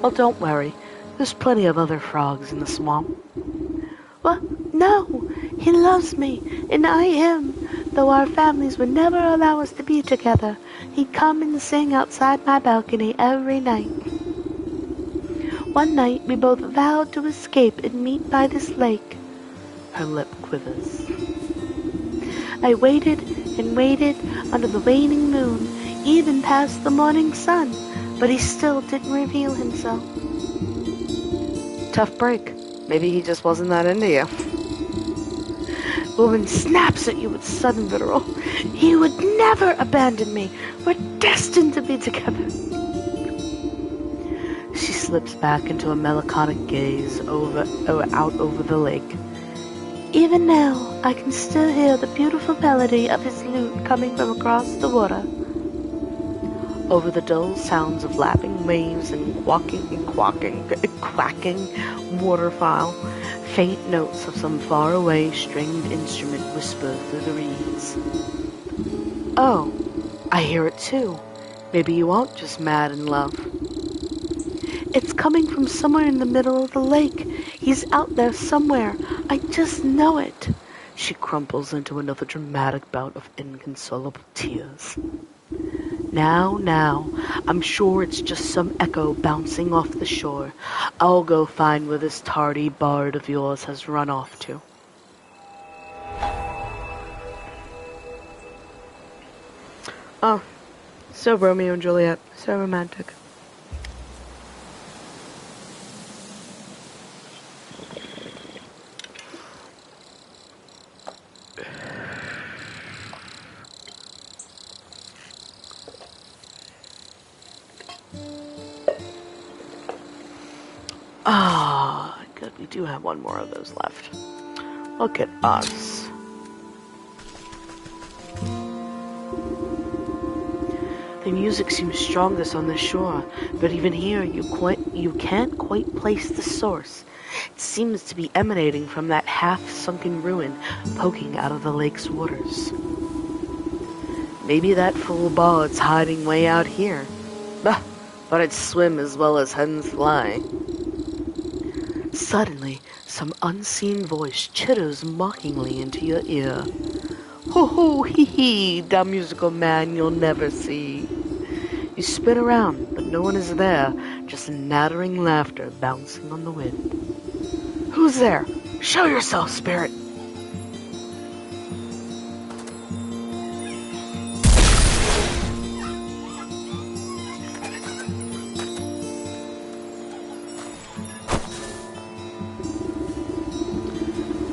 Well, don't worry. There's plenty of other frogs in the swamp. Well, no. He loves me, and I him. Though our families would never allow us to be together, he'd come and sing outside my balcony every night. One night we both vowed to escape and meet by this lake. Her lip quivers. I waited and waited under the waning moon, even past the morning sun, but he still didn't reveal himself. Tough break. Maybe he just wasn't that into you. The woman snaps at you with sudden vitriol. He would never abandon me. We're destined to be together. She slips back into a melancholic gaze out over the lake. Even now, I can still hear the beautiful melody of his lute coming from across the water. Over the dull sounds of lapping waves and quacking waterfowl, faint notes of some faraway stringed instrument whisper through the reeds. Oh, I hear it too. Maybe you aren't just mad in love. It's coming from somewhere in the middle of the lake. He's out there somewhere. I just know it. She crumples into another dramatic bout of inconsolable tears. Now, I'm sure it's just some echo bouncing off the shore. I'll go find where this tardy bard of yours has run off to. Oh, so Romeo and Juliet, so romantic. Ah, good. We do have one more of those left. Look at us. The music seems strongest on the shore, but even here you can't quite place the source. It seems to be emanating from that half-sunken ruin poking out of the lake's waters. Maybe that fool bard's hiding way out here. Bah, but I'd swim as well as hens fly. Suddenly, some unseen voice chitters mockingly into your ear. Ho ho hee hee, da musical man you'll never see. You spin around, but no one is there, just nattering laughter bouncing on the wind. Who's there? Show yourself, spirit!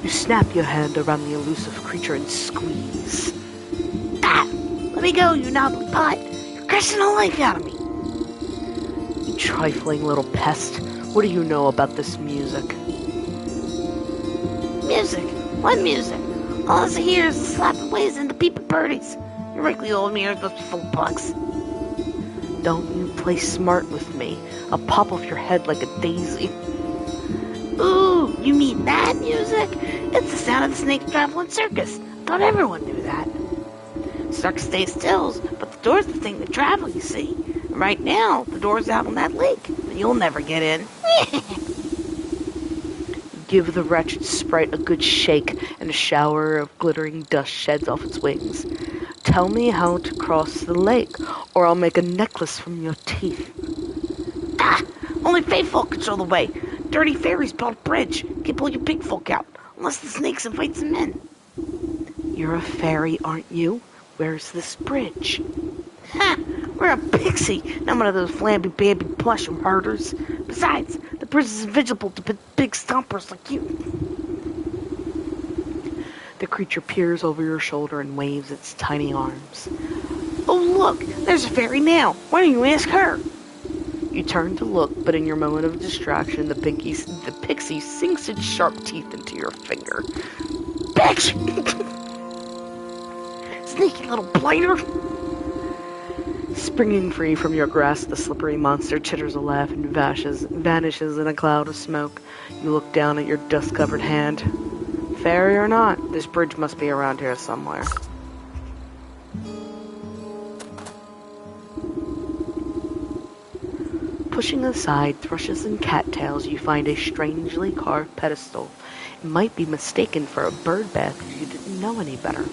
Snap your hand around the elusive creature and squeeze. Ah! Let me go, you knobbly pot! You're crushing the life out of me! You trifling little pest. What do you know about this music? Music? What music? All I hear is the slapping waves and the peeping birdies. Your wrinkly old mirror must be full of bugs. Don't you play smart with me. I'll pop off your head like a daisy. Ooh, you mean that music? It's the sound of the snakes traveling circus. I thought everyone knew that. Circus stay stills, but the door's the thing to travel, you see. Right now, the door's out on that lake, but you'll never get in. Give the wretched sprite a good shake, and a shower of glittering dust sheds off its wings. Tell me how to cross the lake, or I'll make a necklace from your teeth. Ah! Only Fey folk control the way. Dirty fairies built a bridge. Can't pull your big folk out, unless the snakes invite some in. You're a fairy, aren't you? Where's this bridge? Ha! We're a pixie, not one of those flamby-bamby plush murders. Besides, the bridge is invisible to big stompers like you. The creature peers over your shoulder and waves its tiny arms. Oh, look! There's a fairy now. Why don't you ask her? You turn to look, but in your moment of distraction, the pixie sinks its sharp teeth into your finger. Bitch! Sneaky little blighter! Springing free from your grasp, the slippery monster chitters a laugh and vanishes in a cloud of smoke. You look down at your dust-covered hand. Fairy or not, this bridge must be around here somewhere. Pushing aside thrushes and cattails, you find a strangely carved pedestal. It might be mistaken for a bird bath if you didn't know any better.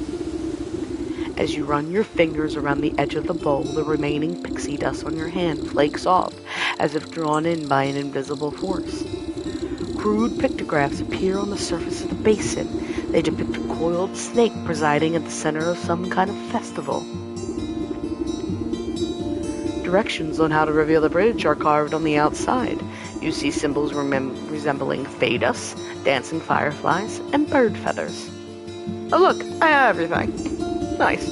As you run your fingers around the edge of the bowl, the remaining pixie dust on your hand flakes off, as if drawn in by an invisible force. Crude pictographs appear on the surface of the basin. They depict a coiled snake presiding at the center of some kind of festival. Directions on how to reveal the bridge are carved on the outside. You see symbols resembling fey dust, dancing fireflies, and bird feathers. Oh look, I have everything. Nice.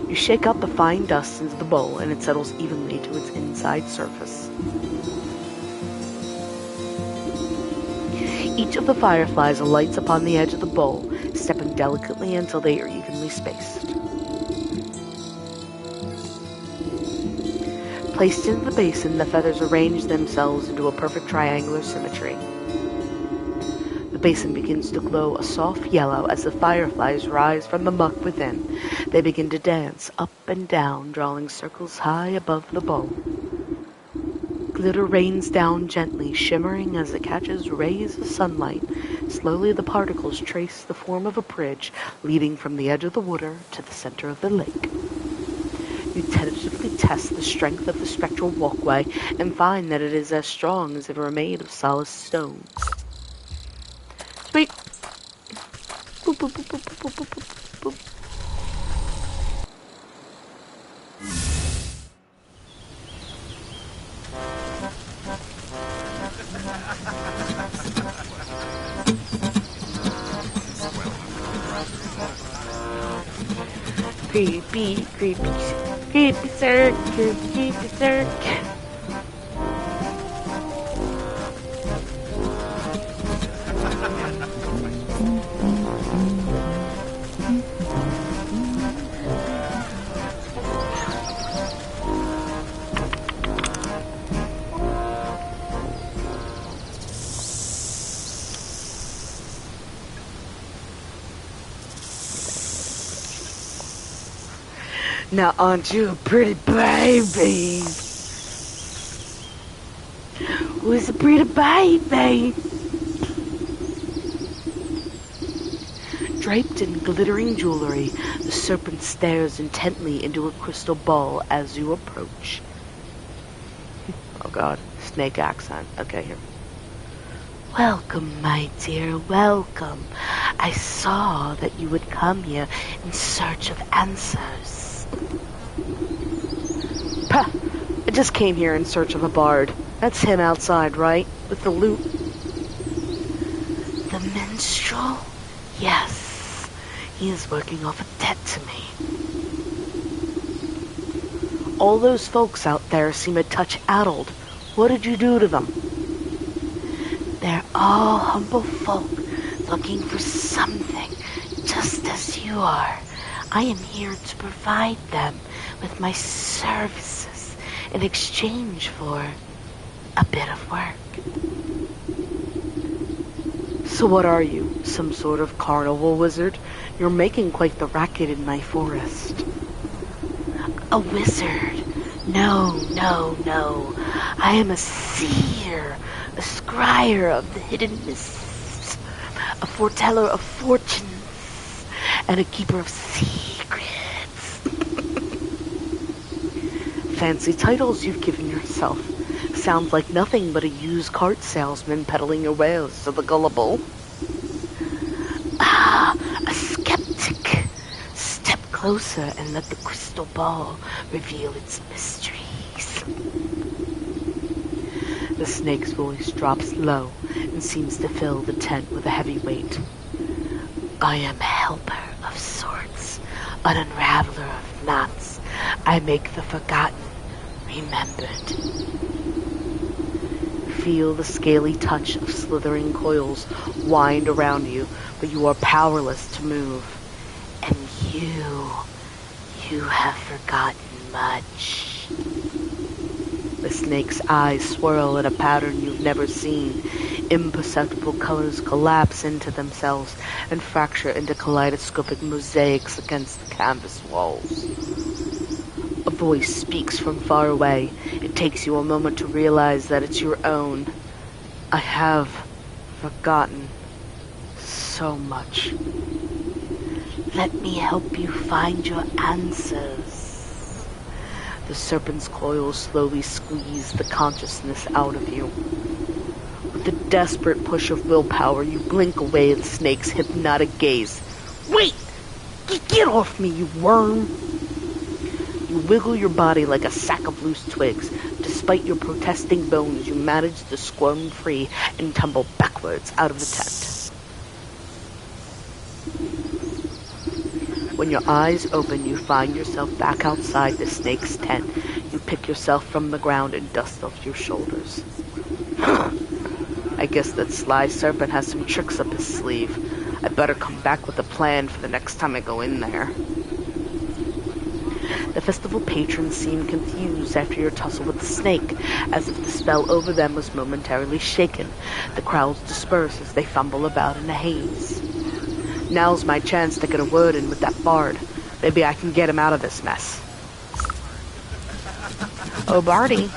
You shake out the fine dust into the bowl and it settles evenly to its inside surface. Each of the fireflies alights upon the edge of the bowl, stepping delicately until they are evenly spaced. Placed into the basin, the feathers arrange themselves into a perfect triangular symmetry. The basin begins to glow a soft yellow as the fireflies rise from the muck within. They begin to dance up and down, drawing circles high above the bowl. Glitter rains down gently, shimmering as it catches rays of sunlight. Slowly the particles trace the form of a bridge leading from the edge of the water to the center of the lake. You tentatively test the strength of the spectral walkway and find that it is as strong as if it were made of solid stone. Sweet. Boop, boop, boop, boop, boop, boop, boop, boop. Creepy, creepy, creepy circ, creepy circ. Now aren't you a pretty baby? Who's a pretty baby? Draped in glittering jewelry, the serpent stares intently into a crystal ball as you approach. Oh god, snake accent. Okay, here. Welcome, my dear, welcome. I saw that you would come here in search of answers. Pah! I just came here in search of a bard. That's him outside, right? With the lute. The minstrel? Yes. He is working off a debt to me. All those folks out there seem a touch addled. What did you do to them? They're all humble folk looking for something, just as you are. I am here to provide them with my services in exchange for a bit of work. So what are you? Some sort of carnival wizard? You're making quite the racket in my forest. A wizard? No, no, no. I am a seer, a scryer of the hidden mists, a foreteller of fortunes, and a keeper of secrets. Fancy titles you've given yourself. Sounds like nothing but a used cart salesman peddling your wares to the gullible. Ah, a skeptic. Step closer and let the crystal ball reveal its mysteries. The snake's voice drops low and seems to fill the tent with a heavy weight. I am a helper of sorts, an unraveler of knots. I make the forgotten remembered. feel the scaly touch of slithering coils wind around you, but you are powerless to move. And you have forgotten much. The snake's eyes swirl in a pattern you've never seen. Imperceptible colors collapse into themselves and fracture into kaleidoscopic mosaics against the canvas walls. A voice speaks from far away. It takes you a moment to realize that it's your own. I have forgotten so much. Let me help you find your answers. The serpent's coils slowly squeeze the consciousness out of you. With a desperate push of willpower, you blink away the snake's hypnotic gaze. Wait! Get off me, you worm! You wiggle your body like a sack of loose twigs. Despite your protesting bones, you manage to squirm free and tumble backwards out of the tent. When your eyes open, you find yourself back outside the snake's tent. You pick yourself from the ground and dust off your shoulders. I guess that sly serpent has some tricks up his sleeve. I better come back with a plan for the next time I go in there. The festival patrons seem confused after your tussle with the snake, as if the spell over them was momentarily shaken. The crowds disperse as they fumble about in the haze. Now's my chance to get a word in with that bard. Maybe I can get him out of this mess. Oh, Barty.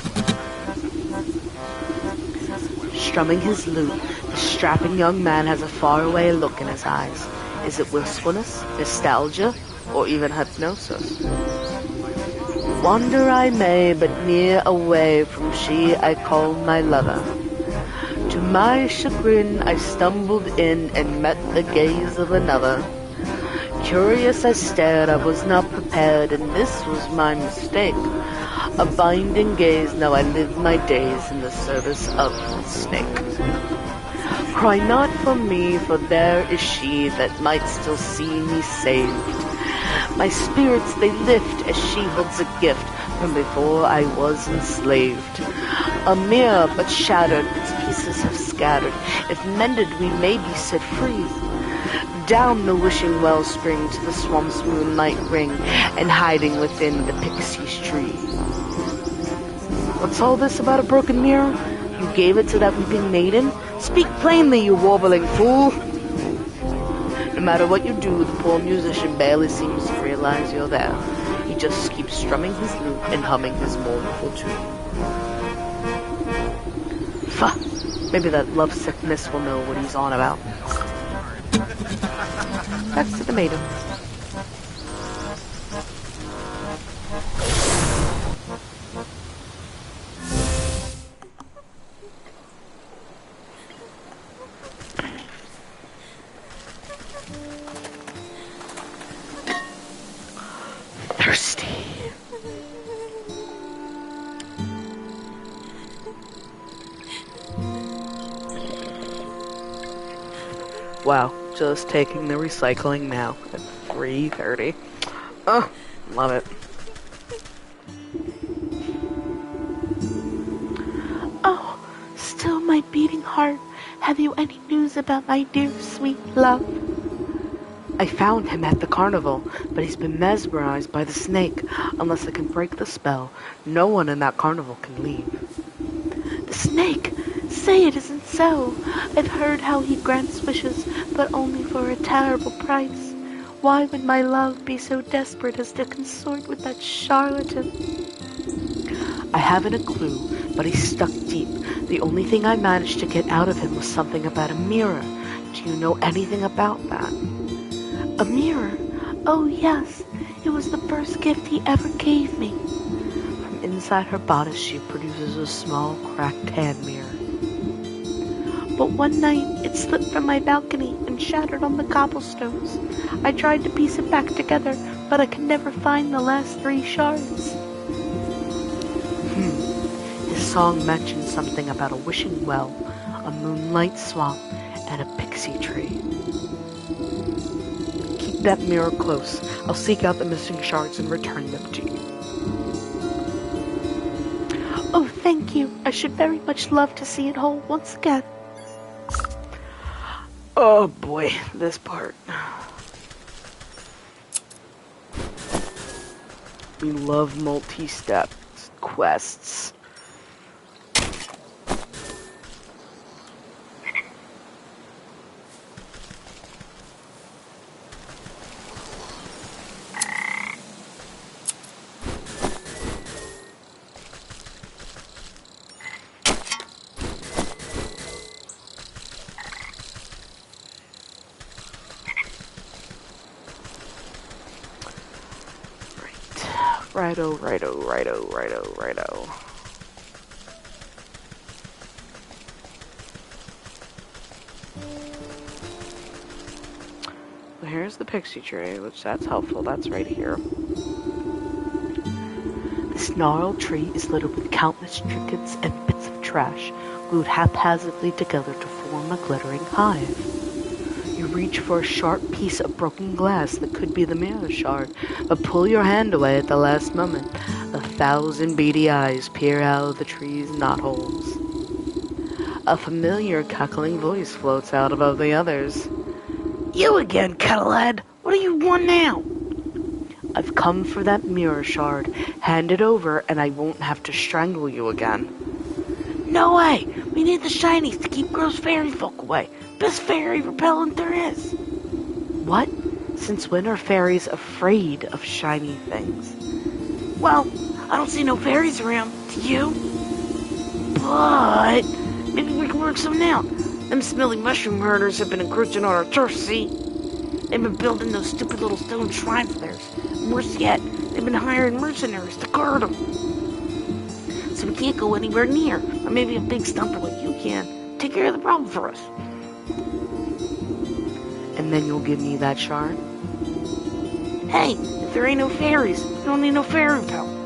Strumming his lute, the strapping young man has a faraway look in his eyes. Is it wistfulness, nostalgia, or even hypnosis? Wander I may, but near away from she I call my lover. To my chagrin I stumbled in and met the gaze of another. Curious I stared, I was not prepared, and this was my mistake. A binding gaze, now I live my days in the service of the snake. Cry not for me, for there is she that might still see me saved. My spirits they lift as she holds a gift from before I was enslaved. A mirror but shattered, its pieces have scattered. If mended we may be set free. Down the wishing wellspring to the swamp's moonlight ring, and hiding within the pixie's tree. What's all this about a broken mirror? You gave it to that weeping maiden? Speak plainly, you warbling fool! No matter what you do, the poor musician barely seems to realize you're there. He just keeps strumming his lute and humming his mournful tune. Fuh! Maybe that lovesick miss will know what he's on about. Back to the maiden. Thirsty. Wow, just taking the recycling now at 3:30. Oh, love it. Oh, still my beating heart. Have you any news about my dear sweet love? I found him at the carnival, but he's been mesmerized by the snake. Unless I can break the spell, no one in that carnival can leave. The snake? Say it isn't so. I've heard how he grants wishes, but only for a terrible price. Why would my love be so desperate as to consort with that charlatan? I haven't a clue, but he's stuck deep. The only thing I managed to get out of him was something about a mirror. Do you know anything about that? A mirror? Oh, yes. It was the first gift he ever gave me. From inside her bodice, she produces a small, cracked hand mirror. But one night, it slipped from my balcony and shattered on the cobblestones. I tried to piece it back together, but I could never find the last 3 shards. His song mentioned something about a wishing well, a moonlight swamp, and a pixie tree. Keep that mirror close. I'll seek out the missing shards and return them to you. Oh, Thank you. I should very much love to see it whole once again. Oh boy, this part. We love multi-step quests. Righto. Well, here's the pixie tree, which that's helpful. That's right here. This gnarled tree is littered with countless trinkets and bits of trash, glued haphazardly together to form a glittering hive. You reach for a sharp piece of broken glass that could be the mirror shard, but pull your hand away at the last moment. 1,000 beady eyes peer out of the tree's knotholes. A familiar cackling voice floats out above the others. You again, Kettlehead! What do you want now? I've come for that mirror shard. Hand it over and I won't have to strangle you again. No way! We need the shinies to keep gross fairy folk away. Best fairy repellent there is. What? Since when are fairies afraid of shiny things? Well, I don't see no fairies around. Do you? But maybe we can work something out. Them smelly mushroom herders have been encroaching on our turf, see? They've been building those stupid little stone shrines of theirs. And worse yet, they've been hiring mercenaries to guard them. So we can't go anywhere near. Or maybe a big stumper like you can take care of the problem for us. And then you'll give me that shard? Hey, if there ain't no fairies, we don't need no fairy repellent.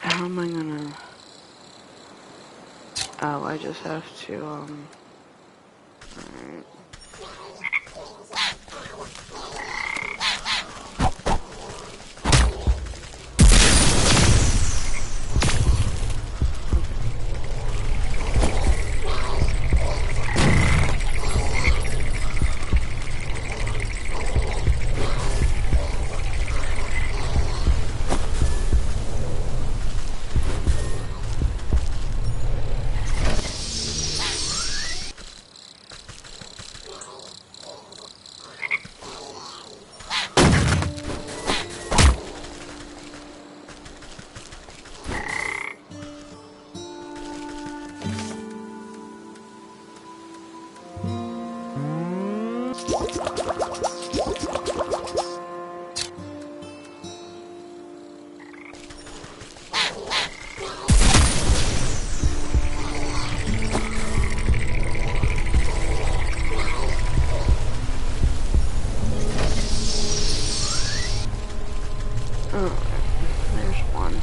How am I gonna... Oh, I just have to, Alright. There's one.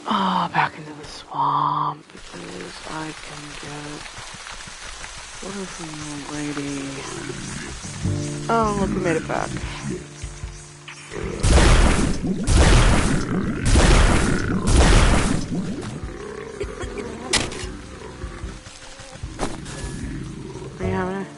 Oh, back into the swamp because I can get water from the lady. Oh, look, we made it back. Are you having it?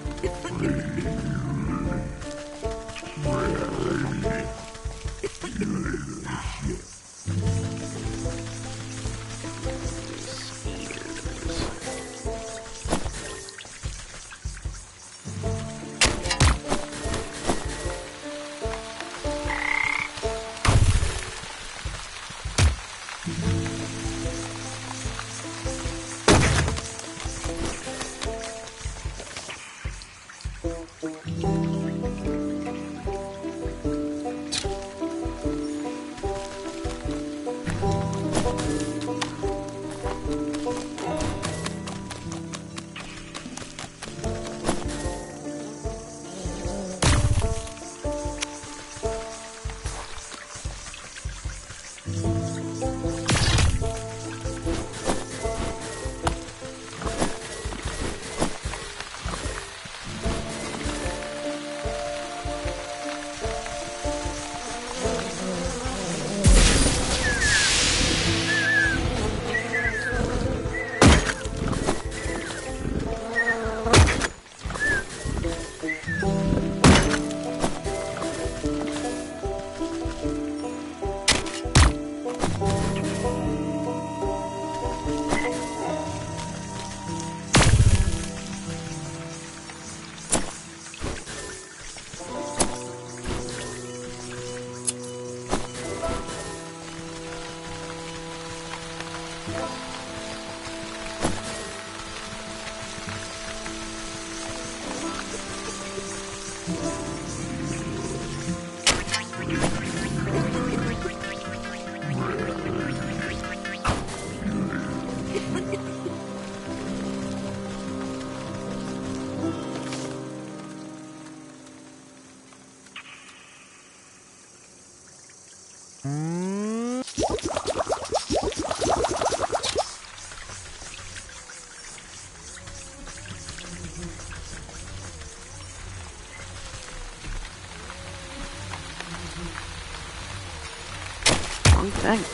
Thing.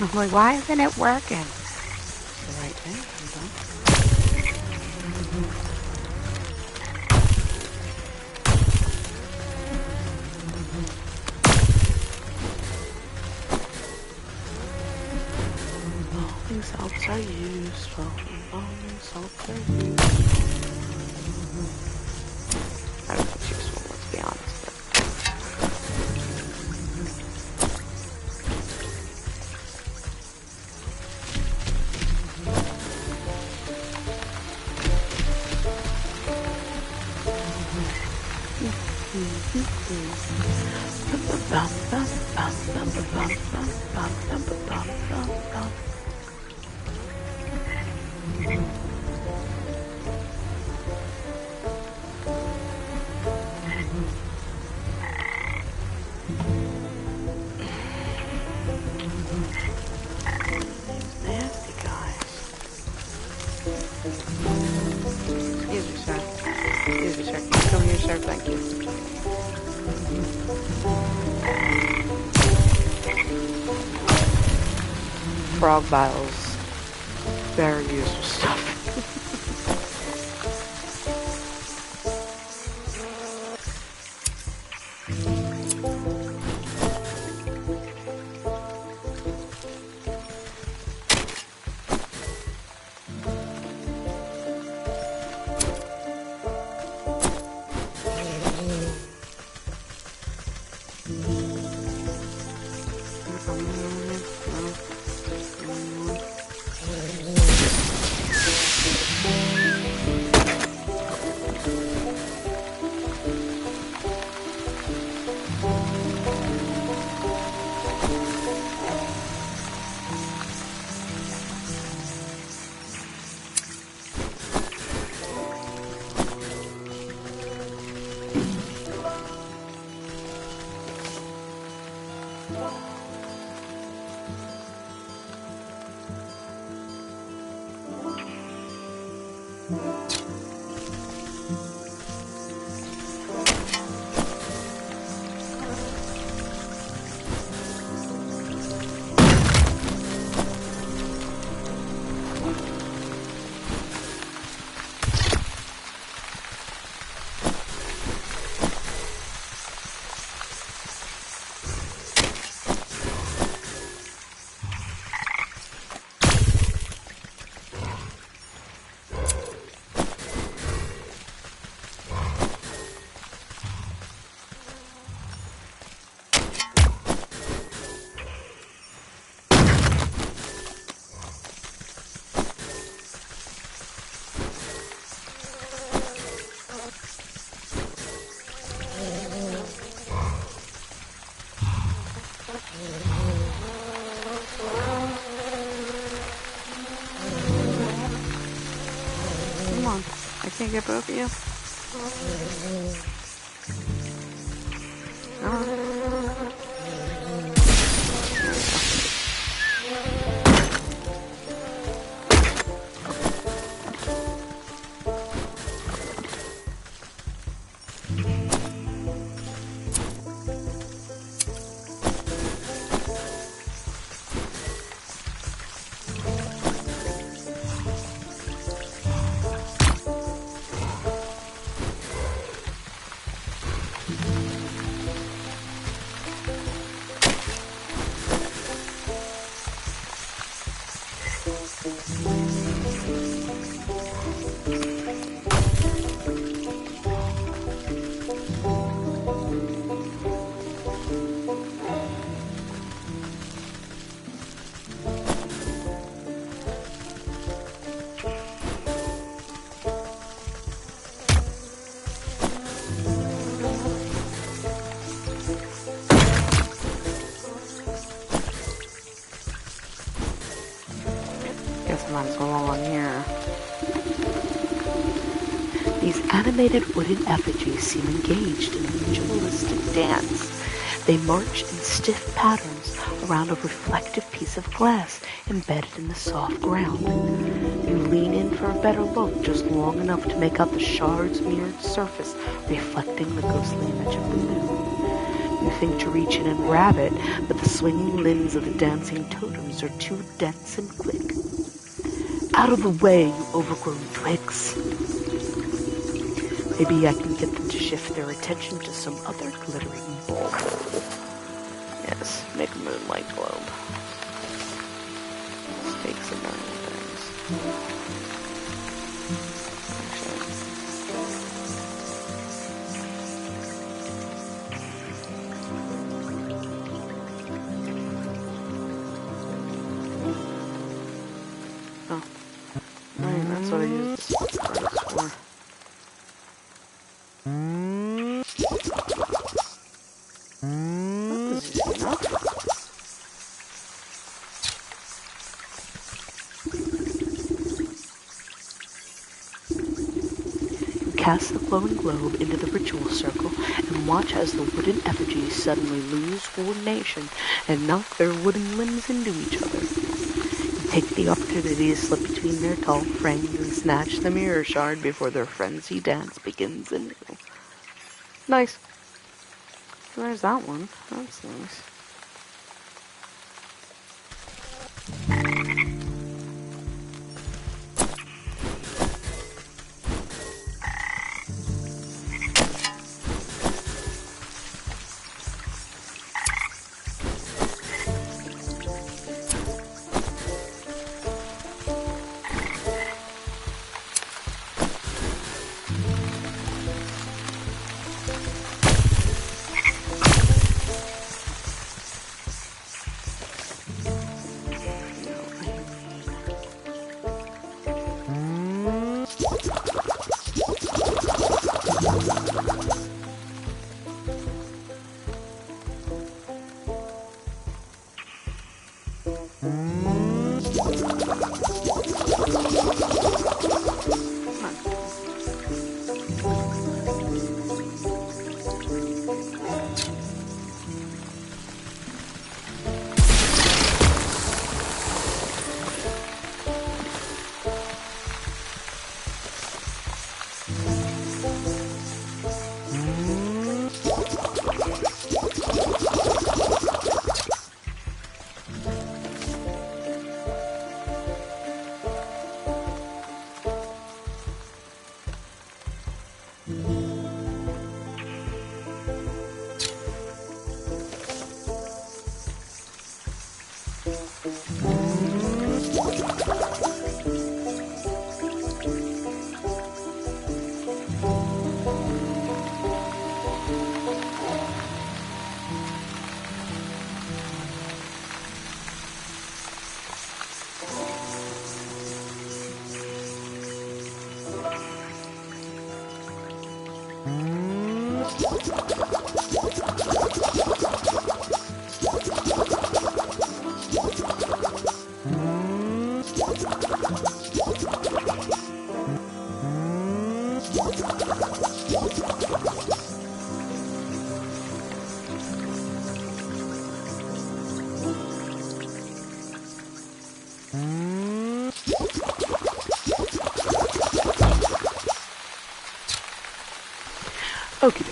I'm like, why isn't it working? It's the right thing. Evolving salts are useful. Evolving salts are useful. I don't know if it's useful, let's be honest. Nasty guys. Excuse me, sir. Excuse me, sir. Can you come here, sir? Thank you. Frog biles. Very useful stuff. Can't get both of you? Guess I might as well on here. These animated wooden effigies seem engaged in a ritualistic dance. They march in stiff patterns around a reflective piece of glass embedded in the soft ground. You lean in for a better look, just long enough to make out the shard's mirrored surface reflecting the ghostly image of the moon. You think to reach in and grab it, but the swinging limbs of the dancing totems are too dense and quick. Out of the way, you overgrown twigs. Maybe I can get them to shift their attention to some other glittering ball. Yes, make a moonlight globe. This takes a million things. Oh. Right, that's what I use this credits for. This is enough. You cast the glowing globe into the ritual circle and watch as the wooden effigies suddenly lose coordination and knock their wooden limbs into each other. You take the opportunity to slip between their tall frames and snatch the mirror shard before their frenzied dance begins anew. Nice. There's that one. That's nice. Okay.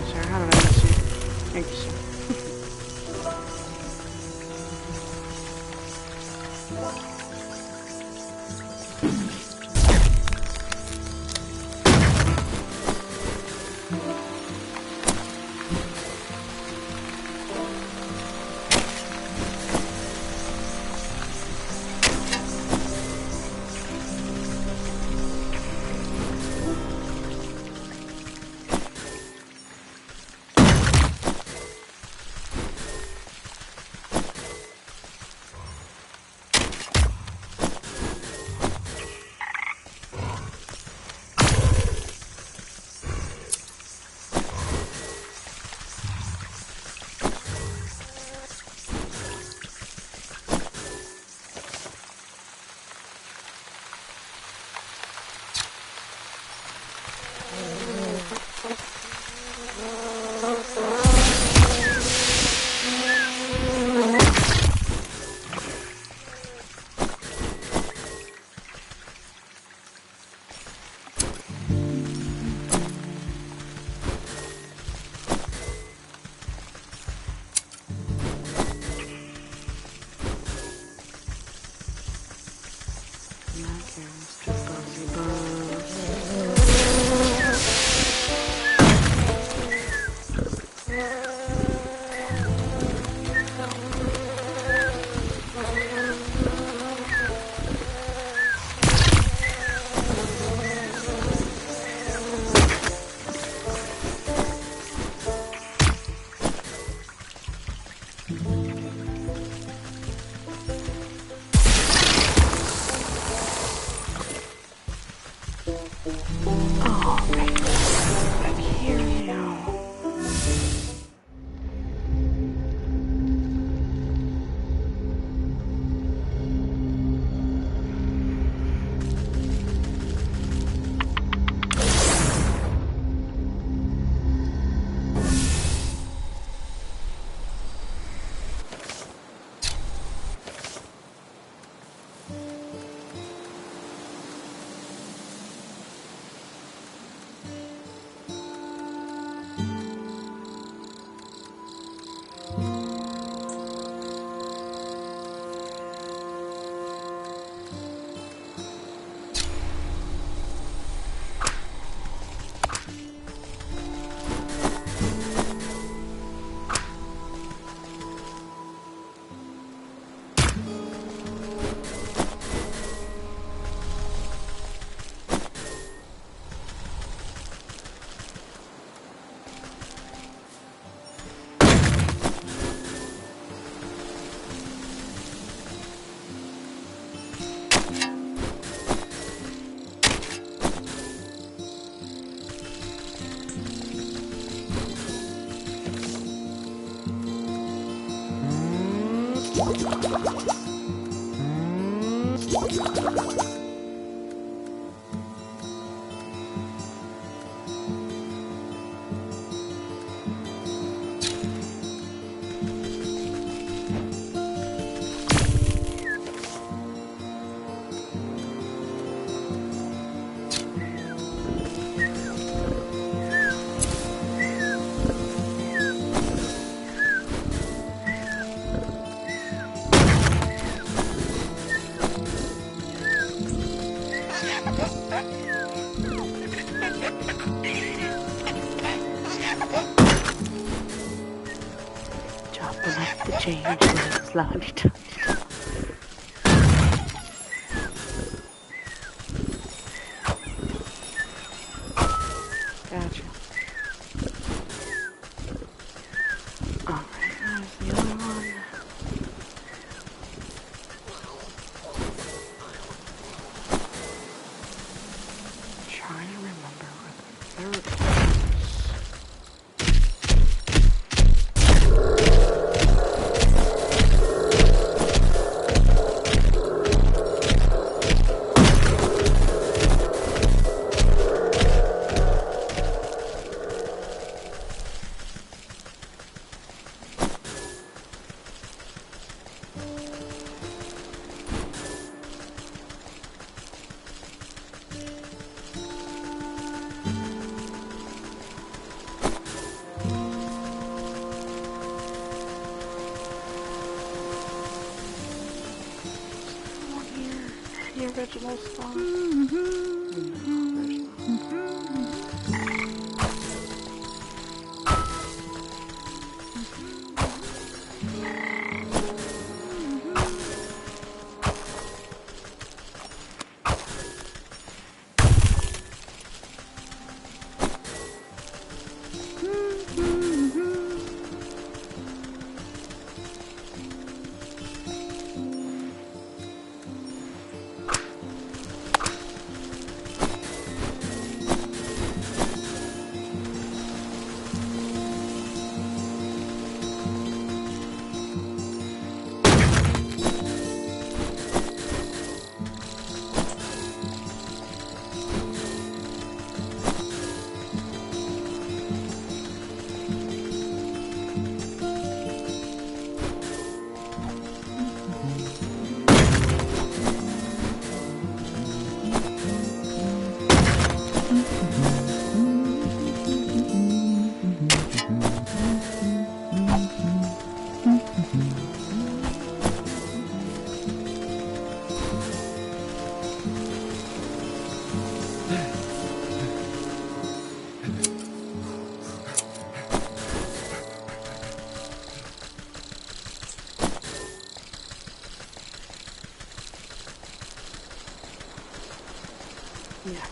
Sir, how did I miss you? Thank you, sir. Change was loud. Gotcha. Alright, there's the other one. I'm trying to remember where the third one is. The original spot. Yeah.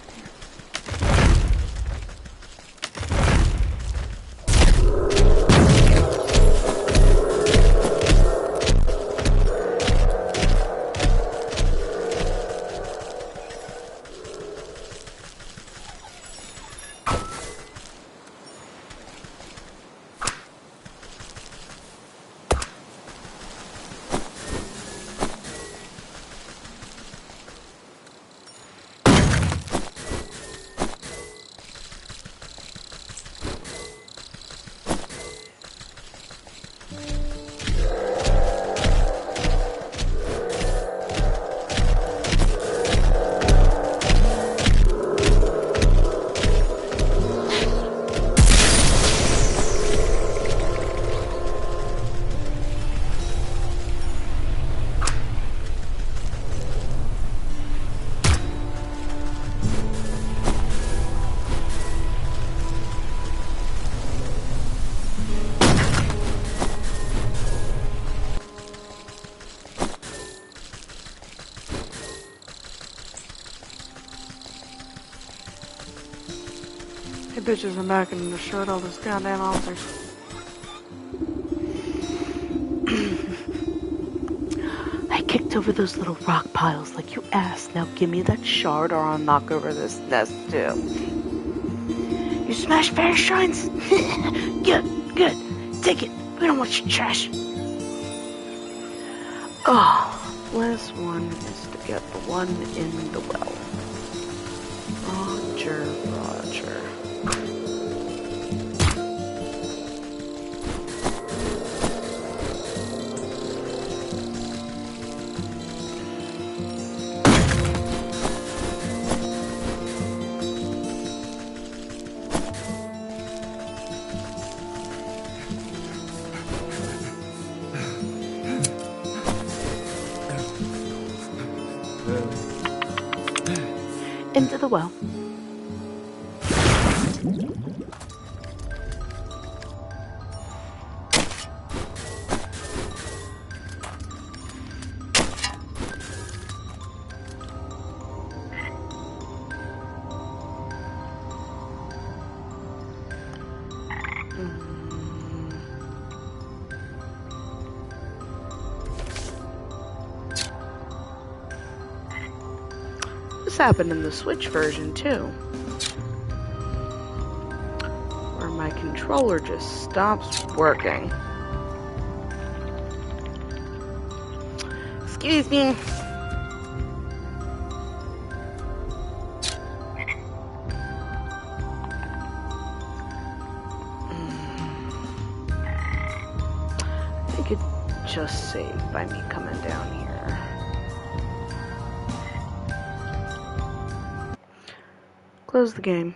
Hey bitches, I'm back and destroyed all those goddamn altars. I kicked over those little rock piles like you asked. Now give me that shard or I'll knock over this nest too. You smashed fairy shrines? Good, good. Take it. We don't want your trash. Oh, last one is to get the one in the well. Roger, Roger. Into the well. This happened in the Switch version too, where my controller just stops working. Excuse me. I think it just saved by me coming down here. Close the game.